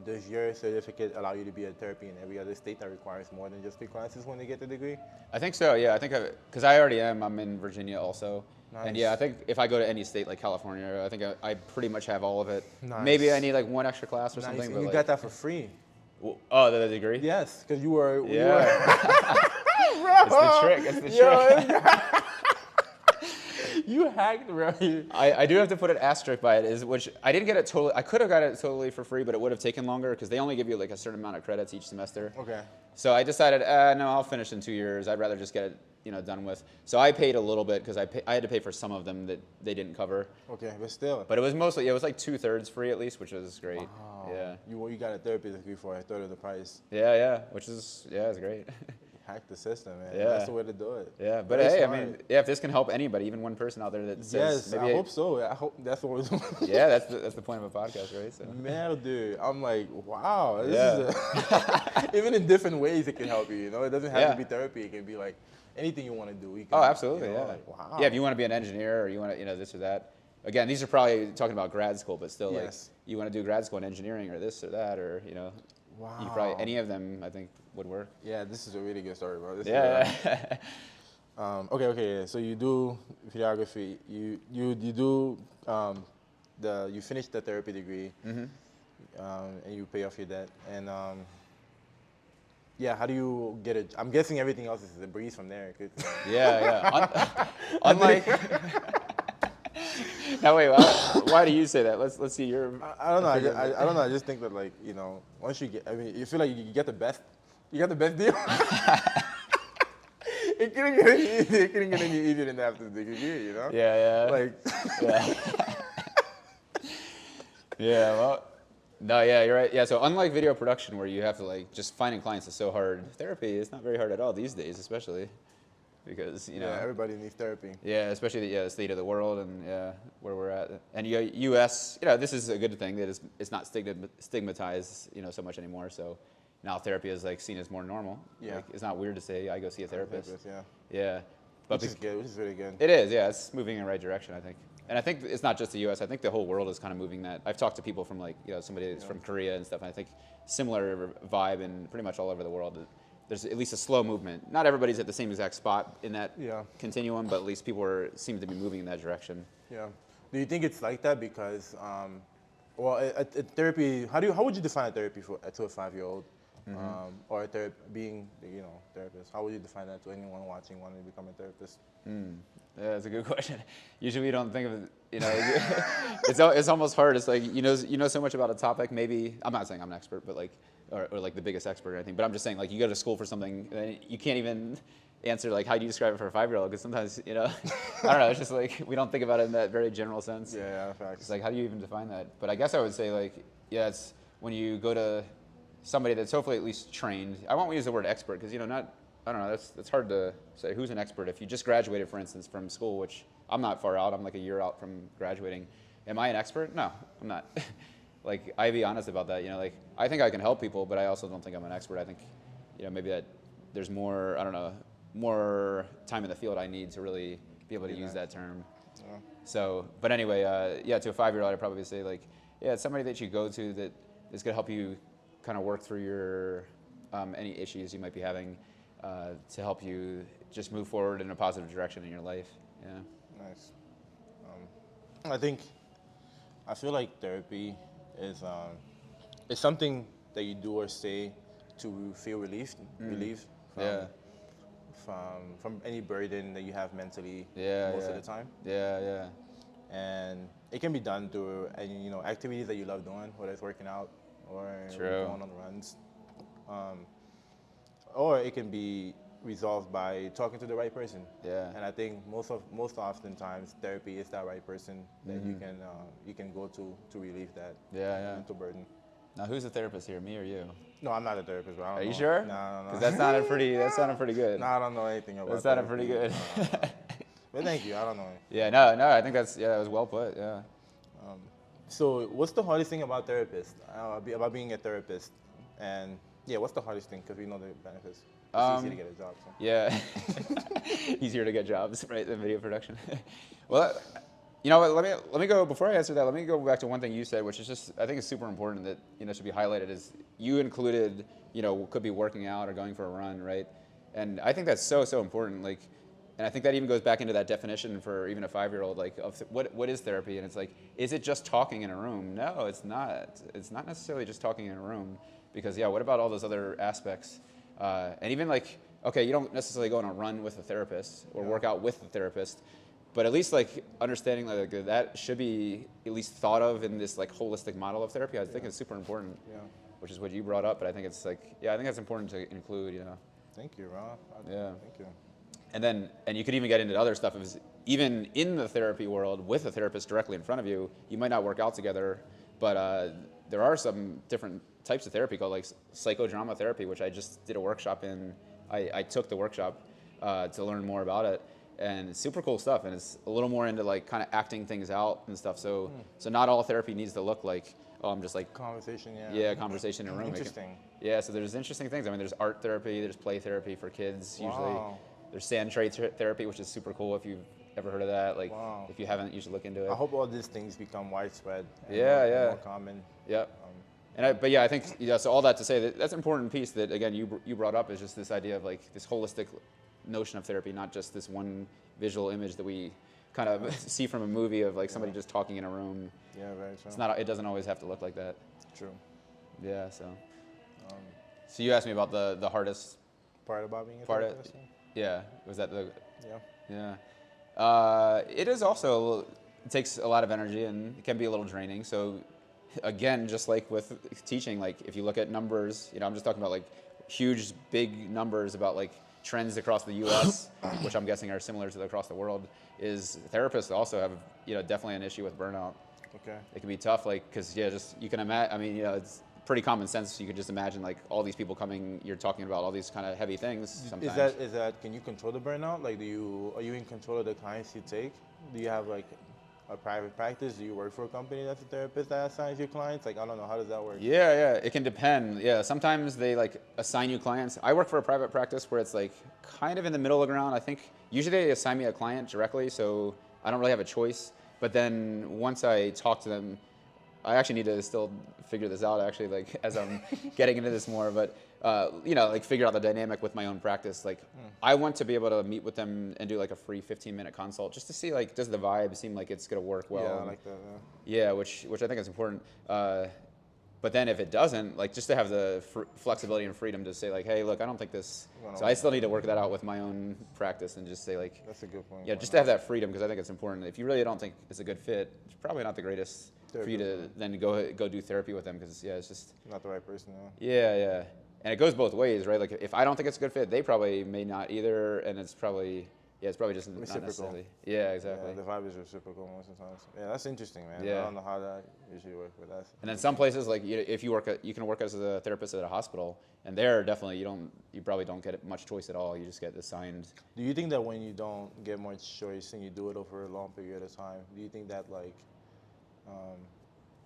does your certificate allow you to be a therapy in every other state that requires more than just 3 classes when they get the degree? I think so. Yeah, I think because I already am. I'm in Virginia also. And Nice. yeah, I think if I go to any state like California, I think I pretty much have all of it. Nice. Maybe I need like 1 extra class or Nice. something. And But you like, got that for free. Oh, the degree? Yes, because you were. Yeah. It's the trick. It's the trick. You hacked, bro. I do have to put an asterisk by it, which I didn't get it totally. I could have got it totally for free, but it would have taken longer because they only give you like a certain amount of credits each semester. Okay. So I decided, no, I'll finish in 2 years. I'd rather just get it, done with. So I paid a little bit because I had to pay for some of them that they didn't cover. Okay, but still. But it was mostly, it was like 2/3 free at least, which was great. Wow. Yeah. You got a therapy degree for a third of the price. Yeah, which is, it's great. Hack the system, man. Yeah. That's the way to do it. Yeah, but Very hey, smart. I mean, yeah, if this can help anybody, even one person out there that says, Yes, maybe I hope so. I hope that's what we're doing. Yeah, that's the point of a podcast, right? So. Man, dude, I'm like, wow. This Yeah. is even in different ways it can help you. It doesn't have Yeah. to be therapy. It can be like anything you want to do. You can, Oh, absolutely, yeah. Like, wow. Yeah, if you want to be an engineer or you want to, this or that. Again, these are probably talking about grad school, but still, like, Yes. you want to do grad school in engineering or this or that, or Wow. you probably any of them, I think, would work. Yeah, this is a really good story, bro. This Yeah. Is, okay. Yeah. So you do videography. You do you finish the therapy degree, and you pay off your debt. And how do you get it? I'm guessing everything else is a breeze from there. Yeah. Unlike. Now wait, why do you say that? Let's see your. I don't know. I don't know. I just think that once you get, you feel like you get the best. You got the best deal. It couldn't get any easier. It couldn't get any easier than after the degree, Yeah. Like. Yeah. Yeah. Well. No. Yeah. You're right. Yeah. So unlike video production, where you have to just finding clients is so hard, therapy is not very hard at all these days, especially. because Yeah, everybody needs therapy. yeah, especially the state of the world and where we're at. And U.S., this is a good thing that it's not stigmatized, so much anymore. So now therapy is like seen as more normal. Yeah. Like, it's not weird to say I go see a therapist. Yeah. Yeah, but Which is good. Which is really good. it is. Yeah, it's moving in the right direction, I think. And I think it's not just the U.S. I think the whole world is kind of moving that. I've talked to people from somebody that's from Korea and stuff, and I think similar vibe in pretty much all over the world. There's at least a slow movement. Not everybody's at the same exact spot in that continuum, but at least people seem to be moving in that direction. Yeah. Do you think it's like that because, therapy? How would you define a therapy to a 5-year-old, or being therapist? How would you define that to anyone watching wanting to become a therapist? Yeah, that's a good question. Usually we don't think of it's almost hard. It's like you know so much about a topic. Maybe I'm not saying I'm an expert, but or like the biggest expert or anything. But I'm just saying you go to school for something and you can't even answer how do you describe it for a 5-year-old? Because sometimes I don't know. It's just we don't think about it in that very general sense. Yeah, facts. It's how do you even define that? But I guess I would say it's when you go to somebody that's hopefully at least trained. I won't use the word expert because I don't know, that's hard to say who's an expert. If you just graduated, for instance, from school, which I'm not far out, I'm like a year out from graduating. Am I an expert? No, I'm not. I be honest about that, I think I can help people, but I also don't think I'm an expert. I think, maybe that there's more, I don't know, more time in the field I need to really be able to use that term. Yeah. So, but anyway, to a 5-year-old, I'd probably say it's somebody that you go to that is going to help you kind of work through your, any issues you might be having. To help you just move forward in a positive direction in your life. Yeah. Nice. I feel like therapy is something that you do or say to feel relief from any burden that you have mentally most of the time. Yeah. And it can be done through activities that you love doing, whether it's working out or going on runs. Or it can be resolved by talking to the right person. Yeah. And I think most oftentimes therapy is that right person that you can go to relieve that mental burden. Now, who's a therapist here, me or you? No, I'm not a therapist. But I don't know. You sure? No. Because that sounded pretty good. No, I don't know anything about that. That sounded pretty good. But thank you. I don't know. Yeah, no, I think that was well put. Yeah. So, what's the hardest thing about about being a therapist? And what's the hardest thing? Because we know the benefits. It's easy to get a job. So. Yeah, easier to get jobs, right? Than video production. Well, let me go before I answer that. Let me go back to one thing you said, which is just I think is super important that should be highlighted. Is you included could be working out or going for a run, right? And I think that's so important. And I think that even goes back into that definition for even a 5-year-old, of what is therapy? And it's is it just talking in a room? No, it's not. It's not necessarily just talking in a room. Because what about all those other aspects? And even okay, you don't necessarily go on a run with a therapist or work out with the therapist, but at least understanding that should be at least thought of in this holistic model of therapy. I think it's super important. Yeah. Which is what you brought up, but I think it's I think that's important to include. Thank you, Ron. Thank you. And you could even get into other stuff. Even in the therapy world with a therapist directly in front of you, you might not work out together, but there are some different types of therapy called psychodrama therapy, which I just did a workshop in. I took the workshop to learn more about it, and it's super cool stuff. And it's a little more into kind of acting things out and stuff. So not all therapy needs to look I'm just conversation. Conversation in a room. Interesting. So there's interesting things. I mean, there's art therapy, there's play therapy for kids usually. There's sand tray therapy, which is super cool if you've ever heard of that. If you haven't, you should look into it. I hope all these things become widespread. And more common. Yeah. I think so. All that to say that's an important piece that again you brought up is just this idea of this holistic notion of therapy, not just this one visual image that we kind of see from a movie of somebody just talking in a room. Yeah, very true. It's not. It doesn't always have to look like that. True. Yeah. So. So you asked me about the hardest part about being a therapist. Yeah. Was that the? Yeah. Yeah. It is also. It takes a lot of energy and it can be a little draining. So. Again, just like with teaching, if you look at numbers, I'm just talking about huge, big numbers about trends across the U.S., which I'm guessing are similar to across the world. Is therapists also have definitely an issue with burnout. Okay. It can be tough, because just you can imagine. I mean, pretty common sense. You could just imagine like all these people coming, you're talking about all these kind of heavy things sometimes. Is that can you control the burnout? Like, are you in control of the clients you take? Do you have like a private practice? Do you work for a company that's a therapist that assigns you clients? Like, I don't know, how does that work? Yeah, it can depend. Yeah, sometimes they like assign you clients. I work for a private practice where it's like kind of in the middle of the ground. I think usually they assign me a client directly, so I don't really have a choice. But then once I talk to them, I actually need to still figure this out actually, like as I'm getting into this more, but like figure out the dynamic with my own practice. Like I want to be able to meet with them and do like a free 15-minute consult just to see like, does the vibe seem like it's gonna work well? Yeah, I like that. Yeah, which I think is important. But then if it doesn't, like just to have the flexibility and freedom to say like, hey, look, I don't think this. So I still need to work that out with my own practice and just say like, That's a good point. yeah, just to have that freedom because I think it's important. If you really don't think it's a good fit, it's probably not the greatest for you to then go do therapy with them because it's just not the right person. Yeah, and it goes both ways, right? Like if I don't think it's a good fit, they probably may not either, and it's probably just not necessarily. Yeah, exactly. Yeah, the vibe is reciprocal most of the time. Yeah, that's interesting, man. Yeah. I don't know how that usually works, but that's. And then some places, like if you can work as a therapist at a hospital, and there definitely you probably don't get much choice at all. You just get assigned. Do you think that when you don't get much choice and you do it over a long period of time, do you think that like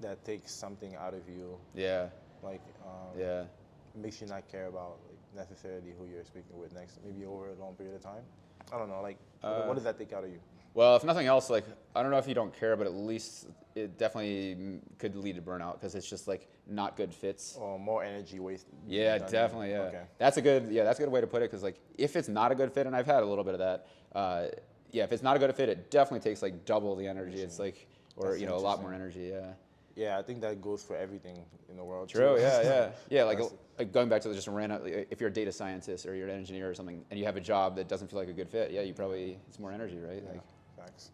that takes something out of you? Yeah. Like Yeah. makes you not care about like, necessarily who you're speaking with next, maybe over a long period of time? I don't know, like, what does that take out of you? Well, if nothing else, like, I don't know if you don't care, but at least it definitely could lead to burnout because it's just like not good fits. Or more energy waste. Yeah, definitely. Yeah, Okay. that's a good way to put it because like if it's not a good fit, and I've had a little bit of that. If it's not a good fit, it definitely takes like double the energy. It's like, or That's a lot more energy. Yeah. Yeah, I think that goes for everything in the world. True. Too. Yeah. Like going back to just random, if you're a data scientist or you're an engineer or something, and you have a job that doesn't feel like a good fit, yeah, it's more energy, right? Yeah, Like, facts.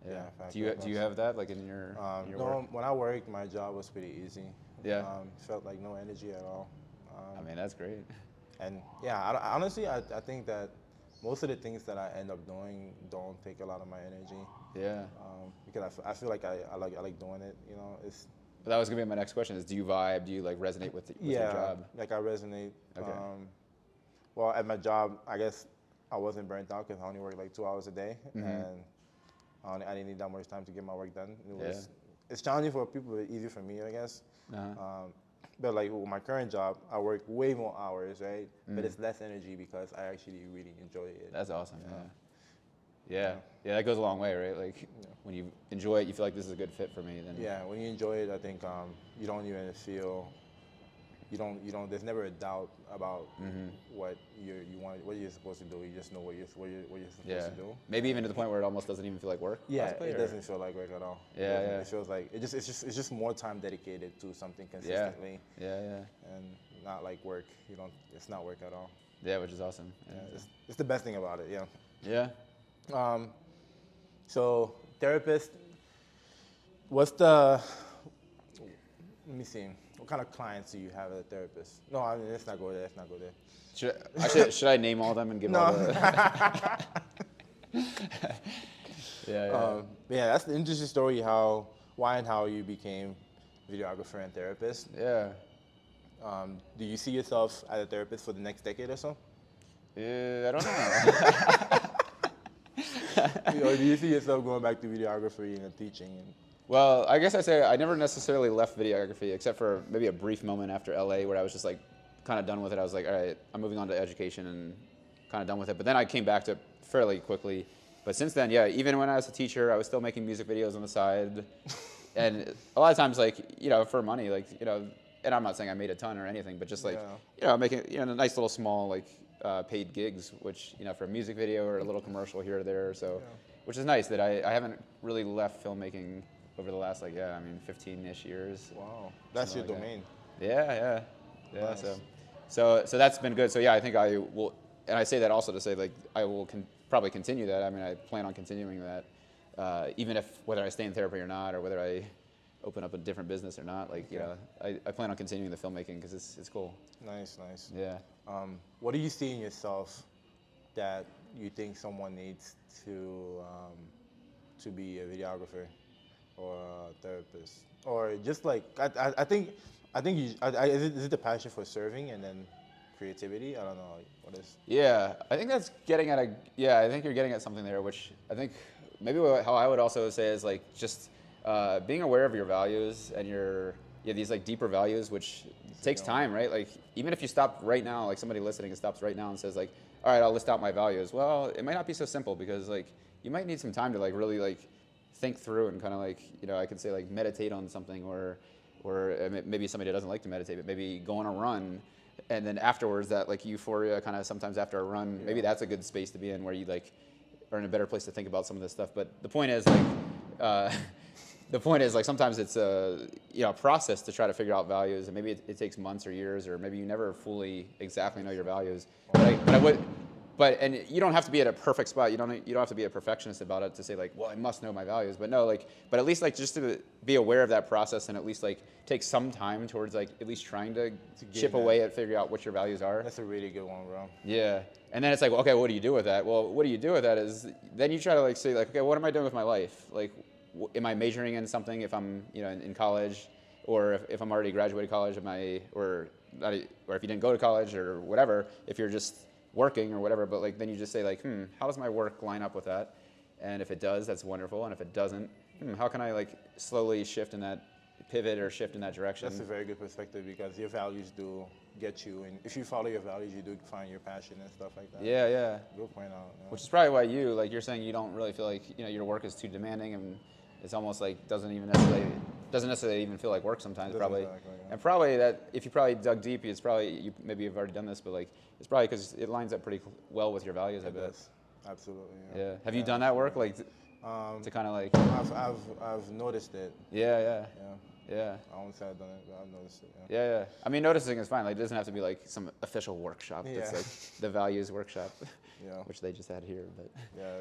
yeah. Facts. Do you have that like in your no, work? when I worked, my job was pretty easy. Yeah. Felt like no energy at all. I mean, that's great. And yeah, honestly, I think that most of the things that I end up doing don't take a lot of my energy. Yeah. Because I feel like I like doing it. You know, it's. But that was gonna be my next question: is do you vibe? Do you like resonate with your job? Like I resonate. Okay. Well, at my job, I guess I wasn't burnt out because I only worked like 2 hours a day, and I didn't need that much time to get my work done. It's challenging for people, but easy for me, I guess. But like with my current job, I work way more hours, right? But it's less energy because I actually really enjoy it. That's awesome. Yeah, that goes a long way, right? Like when you enjoy it, you feel like this is a good fit for me. Then when you enjoy it, I think you don't even feel. You don't. There's never a doubt about what what you're supposed to do. You just know what you're supposed to do. Maybe even to the point where it almost doesn't even feel like work. Yeah, it doesn't feel like work at all. Yeah. It feels like it's just more time dedicated to something consistently. Yeah. And not like work. It's not work at all. Yeah, which is awesome. Yeah, it's the best thing about it. Yeah. Yeah. So therapist, let me see. What kind of clients do you have as a therapist? No, I mean, let's not go there. Should I name all of them and give all the... Yeah, that's the interesting story, why and how you became videographer and therapist. Yeah. Do you see yourself as a therapist for the next decade or so? I don't know. Or do you see yourself going back to videography and teaching? Well, I guess I say I never necessarily left videography except for maybe a brief moment after LA where I was just like kind of done with it. I was like, all right, I'm moving on to education and kind of done with it. But then I came back to it fairly quickly. But since then, yeah, even when I was a teacher, I was still making music videos on the side. And a lot of times, like, for money, like, and I'm not saying I made a ton or anything, but just like, making, a nice little small, like, paid gigs, which, for a music video or a little commercial here or there. So, which is nice that I haven't really left filmmaking over the last, 15-ish years. Wow. That's your domain. Yeah. Nice. So that's been good. So yeah, I think I will, and I say that also to say like I will probably continue that. I mean, I plan on continuing that, even if whether I stay in therapy or not, or whether I open up a different business or not. Like I plan on continuing the filmmaking because it's cool. Nice. Yeah. What do you see in yourself that you think someone needs to be a videographer or a therapist, or just like I think I think is it the passion for serving and then creativity? I don't know. Like, what is? Yeah, I think that's getting at yeah, I think you're getting at something there, which I think maybe how I would also say is like just being aware of your values and these like deeper values, which takes time, right? Like even if you stop right now, like somebody listening stops right now and says like, all right, I'll list out my values. Well, it might not be so simple because like you might need some time to like really like think through and kind of like, I could say like meditate on something or maybe somebody doesn't like to meditate, but maybe go on a run. And then afterwards, that like euphoria kind of sometimes after a run, maybe that's a good space to be in where you like are in a better place to think about some of this stuff. But the point is like sometimes it's a process to try to figure out values, and maybe it takes months or years, or maybe you never fully exactly know your values. And you don't have to be at a perfect spot. You don't have to be a perfectionist about it to say like, well, I must know my values. But no, like, but at least like just to be aware of that process and at least like take some time towards like at least trying to chip away at figuring out what your values are. That's a really good one, bro. Yeah, and then it's like, well, okay, what do you do with that? Well, what do you do with that is then you try to like say like, okay, what am I doing with my life? Like, am I majoring in something if I'm in college, or if I'm already graduated college, or if you didn't go to college or whatever, if you're just working or whatever, but like then you just say like, how does my work line up with that? And if it does, that's wonderful. And if it doesn't, how can I like slowly pivot or shift in that direction? That's a very good perspective because your values do get you, and if you follow your values, you do find your passion and stuff like that. Yeah. Good point out. Yeah. Which is probably why you're saying you don't really feel like your work is too demanding, and it's almost like doesn't necessarily even feel like work sometimes. Probably, exactly, yeah. And probably that if you probably dug deep, it's probably maybe you've already done this, but like it's probably because it lines up pretty well with your values. I bet. Absolutely. Yeah. Have you done that work like to kind of like? I've noticed it. Yeah. I won't say I've done it, but I've noticed it. Yeah. I mean, noticing is fine. Like, it doesn't have to be like some official workshop. It's like the values workshop, which they just had here. But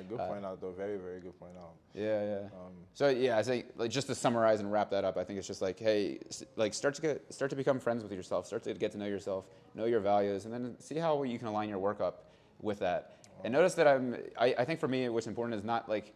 good point out though. Very, very good point out. Yeah. So I think like just to summarize and wrap that up, I think it's just like, hey, like start to become friends with yourself. Start to get to know yourself, know your values, and then see how you can align your work up with that. And notice that I think for me, what's important is not like.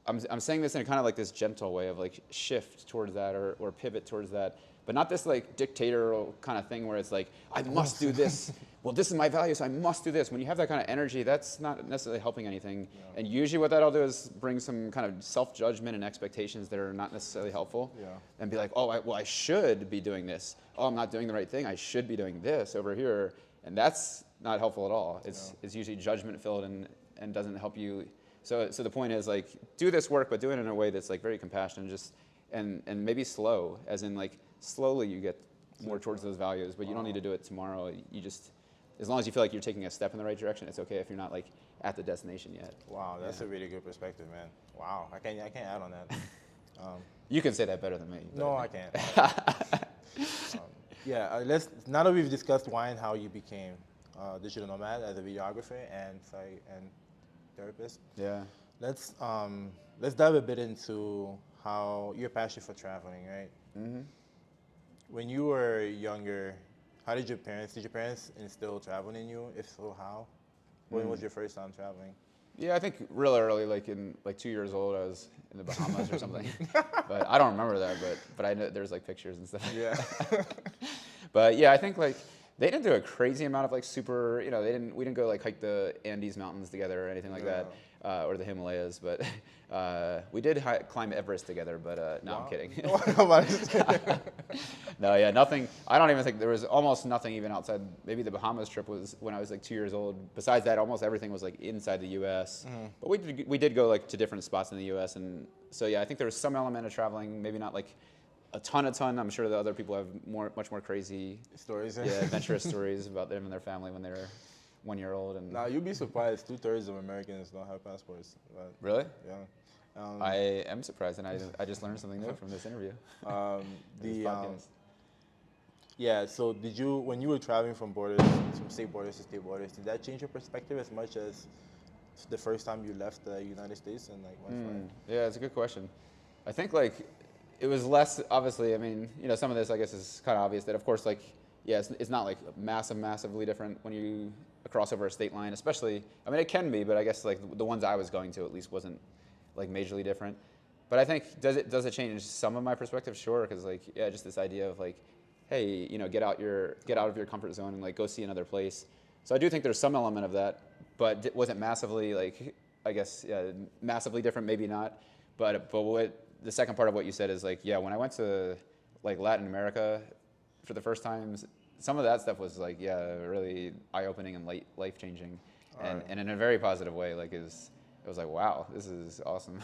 I'm saying this in a kind of like this gentle way of like shift towards that or pivot towards that, but not this like dictatorial kind of thing where it's like, I must do this. Well, this is my value, so I must do this. When you have that kind of energy, that's not necessarily helping anything. Yeah. And usually what that'll do is bring some kind of self-judgment and expectations that are not necessarily helpful. Yeah. And be like, oh, I should be doing this. Oh, I'm not doing the right thing. I should be doing this over here. And that's not helpful at all. It's usually judgment-filled and doesn't help you. So the point is like do this work, but do it in a way that's like very compassionate, and maybe slow, as in like slowly you get more towards those values, but you don't need to do it tomorrow. You just, as long as you feel like you're taking a step in the right direction, it's okay if you're not like at the destination yet. Wow, that's a really good perspective, man. Wow, I can't add on that. You can say that better than me. No, I can't. Now that we've discussed why and how you became digital nomad as a videographer and therapist. Yeah. Let's dive a bit into how your passion for traveling, right? Mm-hmm. When you were younger, how did your parents instill traveling in you? If so, how? When was your first time traveling? Yeah, I think real early, like in like 2 years old, I was in the Bahamas or something. But I don't remember that, but I know there's like pictures and stuff. Yeah. But yeah, I think like they didn't do a crazy amount of like super, we didn't go like hike the Andes Mountains together or anything like that, or the Himalayas, but we did climb Everest together, but no, I'm kidding. No, yeah, nothing. I don't even think there was almost nothing even outside. Maybe the Bahamas trip was when I was like 2 years old. Besides that, almost everything was like inside the U.S. Mm-hmm. But we did go like to different spots in the U.S. And so yeah, I think there was some element of traveling, maybe not like a ton. I'm sure that other people have much more crazy stories. Yeah, adventurous stories about them and their family when they were 1 year old. And now you'd be surprised. 2/3 of Americans don't have passports. But, really? Yeah. I am surprised, and I just learned something new from this interview. So did you, when you were traveling from state borders to state borders, did that change your perspective as much as the first time you left the United States and like went for it? Yeah, it's a good question. I think like it was less, obviously, I mean, some of this I guess is kind of obvious that of course like, yeah, it's not like massively different when you cross over a state line, especially, I mean, it can be, but I guess like the ones I was going to at least wasn't like majorly different. But I think, does it change some of my perspective? Sure, because like, yeah, just this idea of like, hey, get out of your comfort zone and like go see another place. So I do think there's some element of that, but it wasn't massively like, I guess, yeah, massively different, maybe not. But what the second part of what you said is like, yeah, when I went to like Latin America for the first time, some of that stuff was like, yeah, really eye-opening and life-changing, and in a very positive way. Like it was like, wow, this is awesome.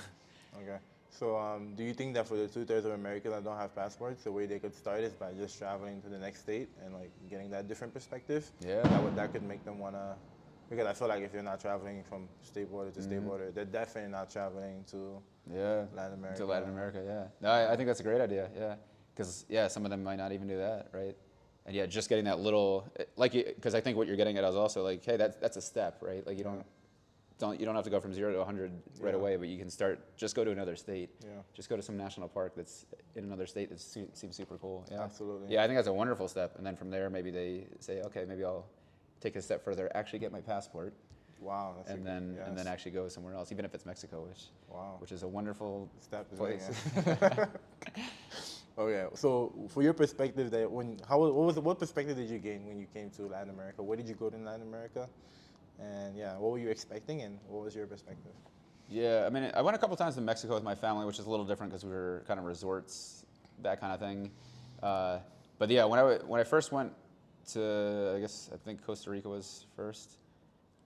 Okay. So do you think that for the 2/3 of Americans that don't have passports, the way they could start is by just traveling to the next state and like getting that different perspective? Yeah. That could make them wanna, because I feel like if you're not traveling from state border to state border, they're definitely not traveling to Latin America. To Latin America, yeah. No, I think that's a great idea, yeah. Because, yeah, some of them might not even do that, right? And, yeah, just getting that little, like, because I think what you're getting at is also, like, hey, that's a step, right? Like, you don't have to go from 0 to 100 right away, but you can just go to another state. Yeah. Just go to some national park that's in another state that seems super cool. Yeah. Absolutely. Yeah, I think that's a wonderful step. And then from there, maybe they say, okay, maybe I'll take a step further, actually get my passport. Wow. And then actually go somewhere else, even if it's Mexico, which is a wonderful place. Okay, so for your perspective, what perspective did you gain when you came to Latin America? Where did you go to Latin America? And yeah, what were you expecting, and what was your perspective? Yeah, I mean, I went a couple times to Mexico with my family, which is a little different because we were kind of resorts, that kind of thing. But yeah, when I first went to, I think Costa Rica was first,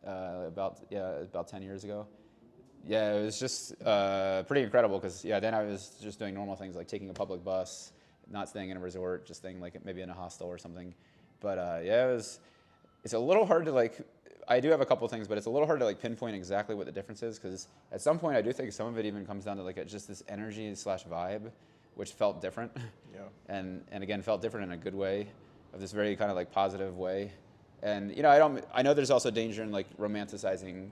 about 10 years ago. Yeah, it was just pretty incredible because then I was just doing normal things like taking a public bus, not staying in a resort, just staying like maybe in a hostel or something. But it's a little hard to like. I do have a couple things, but it's a little hard to like pinpoint exactly what the difference is because at some point I do think some of it even comes down to like just this energy / vibe, which felt different. Yeah. And again felt different in a good way, of this very kind of like positive way. And I know there's also danger in like romanticizing,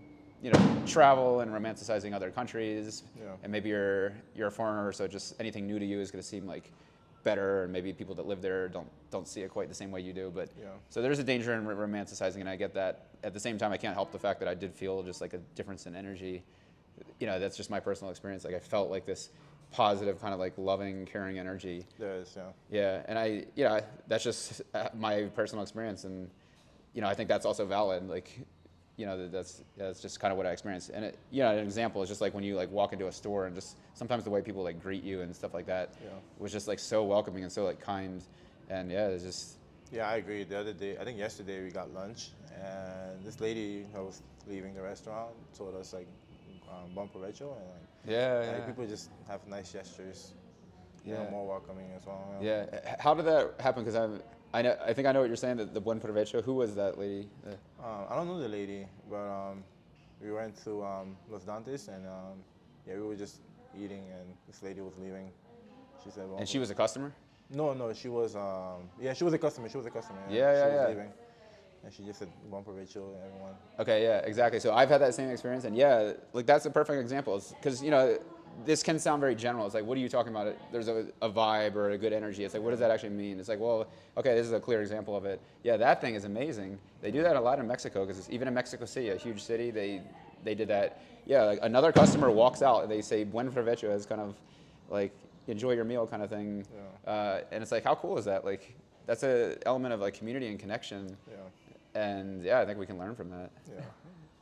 travel and romanticizing other countries. Yeah. And maybe you're a foreigner, so just anything new to you is going to seem like better, and maybe people that live there don't see it quite the same way you do. But so there's a danger in romanticizing, and I get that. At the same time, I can't help the fact that I did feel just like a difference in energy. That's just my personal experience. Like I felt like this positive kind of like loving, caring energy. There is, yeah. Yeah, and that's just my personal experience, and I think that's also valid. Like, that's just kind of what I experienced. And an example is just like when you like walk into a store and just sometimes the way people like greet you and stuff like that was just like so welcoming and so like kind, and it's just. Yeah, I agree. The other day, I think yesterday, we got lunch, and this lady who was leaving the restaurant told us like, "Bon provecho," and like, people just have nice gestures. More welcoming as well. Yeah. How did that happen? Because I think I know what you're saying. The buen provecho. Who was that lady? I don't know the lady, but we went to Los Dantes, and we were just eating, and this lady was leaving. She said, "Bon." And she was a customer? No, she was. She was a customer. She was leaving, and she just said, "Bon provecho," to everyone. Okay, yeah, exactly. So I've had that same experience, and like that's a perfect example. Because this can sound very general. It's like, what are you talking about? There's a vibe or a good energy. It's like, what does that actually mean? It's like, well, okay, this is a clear example of it. Yeah, that thing is amazing. They do that a lot in Mexico because even in Mexico City, a huge city, they did that. Yeah, like another customer walks out, and they say "buen provecho" as kind of like enjoy your meal kind of thing. And it's like, how cool is that? Like, that's an element of like community and connection. And I think we can learn from that. Yeah.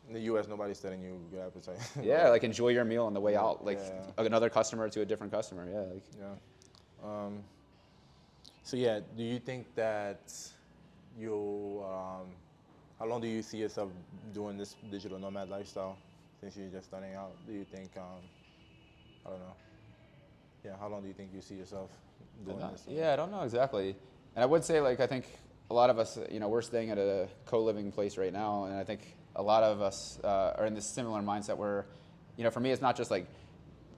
In the U.S., nobody's telling you good appetite. Like enjoy your meal on the way out. Like another customer to a different customer. So do you think that you, how long do you see yourself doing this digital nomad lifestyle since you're just starting out? Do you think, I don't know. Yeah, how long do you think you see yourself doing this? I don't know exactly. And I would say, like, I think a lot of us, we're staying at a co-living place right now, and I think a lot of us are in this similar mindset where, for me, it's not just like,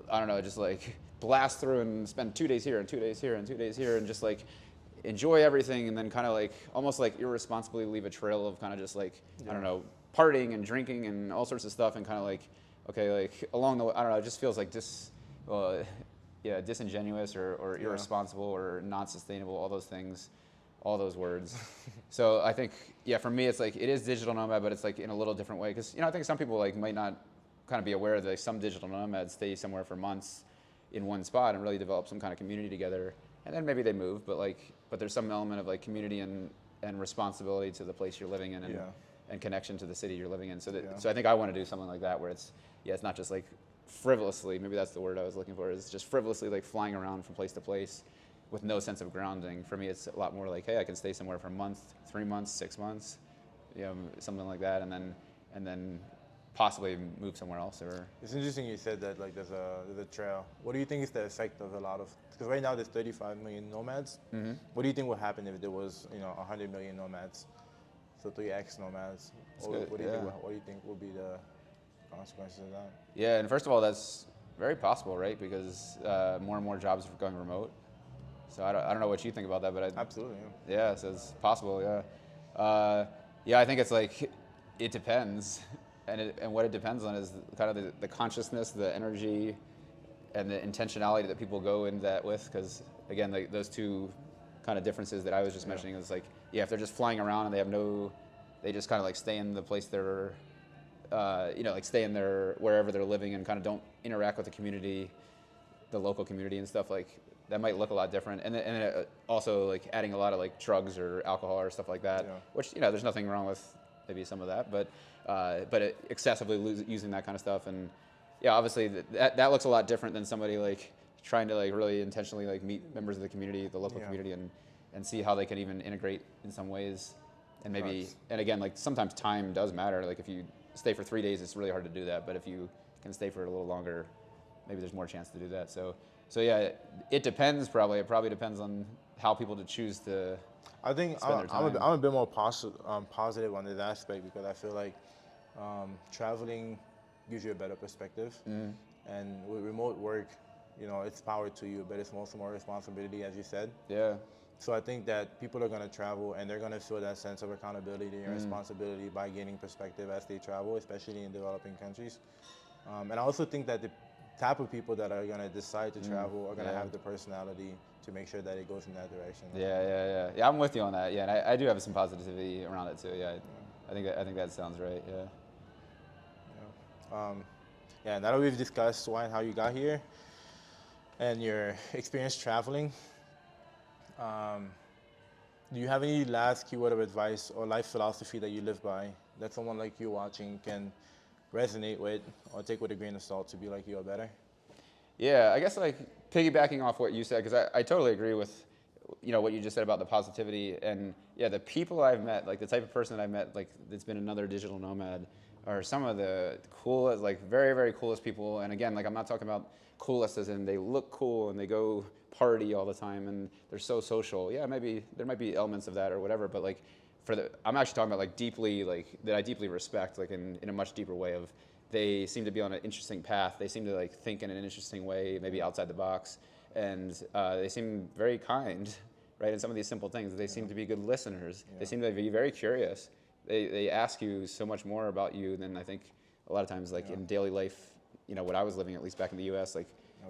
I don't know, just like blast through and spend 2 days here and 2 days here and 2 days here and just like enjoy everything and then kind of like almost like irresponsibly leave a trail of kind of just like, I don't know, partying and drinking and all sorts of stuff and kind of like, okay, like along the way, I don't know, it just feels like disingenuous or irresponsible or non-sustainable, all those things, all those words. So I think, for me, it's like, it is digital nomad, but it's like in a little different way. Because, I think some people like might not kind of be aware that like, some digital nomads stay somewhere for months in one spot and really develop some kind of community together. And then maybe they move, but like, but there's some element of like community and responsibility to the place you're living in, and connection to the city you're living in. So so I think I want to do something like that where it's not just like frivolously, maybe that's the word I was looking for, is just frivolously like flying around from place to place with no sense of grounding. For me, it's a lot more like, hey, I can stay somewhere for a month, 3 months, 6 months, something like that, and then possibly move somewhere else. Or it's interesting you said that like there's a trail. What do you think is the effect of a lot of, because right now there's 35 million nomads. Mm-hmm. What do you think would happen if there was 100 million nomads? So 3x nomads. What do you think will be the consequences of that? Yeah, and first of all, that's very possible, right? Because more and more jobs are going remote. So I don't know what you think about that, but Absolutely. Yeah, so it's possible. Yeah, I think it's like it depends, and what it depends on is kind of the consciousness, the energy, and the intentionality that people go into that with. Because again, like those two kind of differences that I was just mentioning is like, if they're just flying around and they just kind of like stay in the place they're, like stay in their wherever they're living and kind of don't interact with the community, the local community and stuff, like that might look a lot different. And then also like adding a lot of like drugs or alcohol or stuff like that, which there's nothing wrong with maybe some of that, but excessively using that kind of stuff, and obviously that looks a lot different than somebody like trying to like really intentionally like meet members of the community, the local community, and see how they can even integrate in some ways. And maybe, and again, like sometimes time does matter. Like if you stay for 3 days, it's really hard to do that. But if you can stay for a little longer, maybe there's more chance to do that. So yeah, it depends probably. It probably depends on how people to choose to. I think I'm a bit more positive on this aspect, because I feel like traveling gives you a better perspective. And with remote work, it's power to you, but it's also more responsibility, as you said. Yeah. So I think that people are going to travel, and they're going to feel that sense of accountability and responsibility by gaining perspective as they travel, especially in developing countries. And I also think that the type of people that are going to decide to travel are going to have the personality to make sure that it goes in that direction. Yeah, I'm with you on that. Yeah, and I do have some positivity around it too. Yeah, I think that sounds right. Yeah. Now that we've discussed why and how you got here and your experience traveling, do you have any last keyword of advice or life philosophy that you live by that someone like you watching can resonate with or take with a grain of salt to be like you or better? Yeah, I guess like piggybacking off what you said, because I totally agree with what you just said about the positivity, and the people I've met, like the type of person that I've met, like that's been another digital nomad, are some of the coolest, like very, very coolest people. And again, like I'm not talking about coolest as in they look cool and they go party all the time and they're so social. Yeah, maybe there might be elements of that or whatever, but like I'm actually talking about like deeply, like that I deeply respect, like in a much deeper way of, they seem to be on an interesting path. They seem to like think in an interesting way, maybe outside the box, and they seem very kind, right? In some of these simple things, they seem to be good listeners. They seem to be very curious. They ask you so much more about you than I think a lot of times, like in daily life, what I was living, at least back in the U.S., like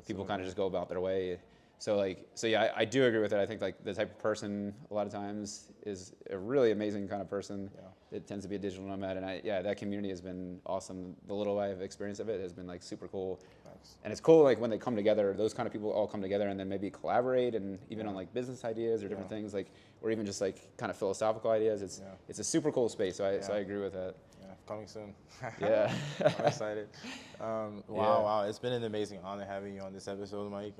people kind of just go about their way. So I do agree with it. I think like the type of person a lot of times is a really amazing kind of person. It tends to be a digital nomad, and that community has been awesome. The little I've experienced of it has been like super cool. Nice. And it's cool like when they come together, those kind of people all come together and then maybe collaborate, and even on like business ideas or different things, like, or even just like kind of philosophical ideas. It's a super cool space. So I agree with that. Coming soon. Yeah. I'm excited. Wow. It's been an amazing honor having you on this episode, Mike.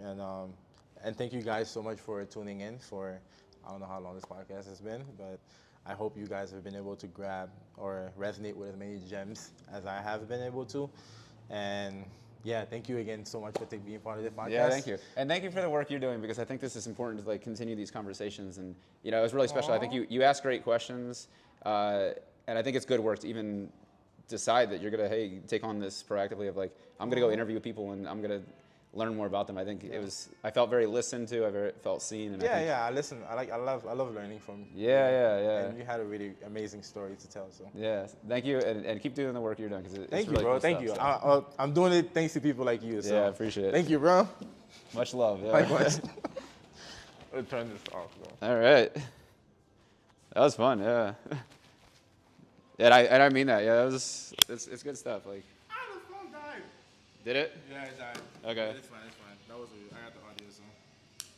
And thank you guys so much for tuning in for, I don't know how long this podcast has been, but I hope you guys have been able to grab or resonate with as many gems as I have been able to. And thank you again so much for being part of this podcast. Yeah, thank you. And thank you for the work you're doing, because I think this is important to like continue these conversations. And it was really special. I think you asked great questions. And I think it's good work to even decide that you're going to, take on this proactively of like, I'm going to go interview people and I'm going to learn more about them. I think I felt very listened to. I felt seen. And I listen. I love learning from you. Yeah. And you had a really amazing story to tell. So yeah, thank you, and keep doing the work you're doing. Thank you, really bro. Cool thank stuff, you. so. I'm doing it thanks to people like you. So I appreciate it. Thank you, bro. Much love. Yeah. Likewise. Let's turn this off, bro. All right. That was fun. Yeah. And I mean that. Yeah, it's good stuff. Like. The phone died. Did it? Yeah, it died. Okay. It's fine. That was weird. I got the audio.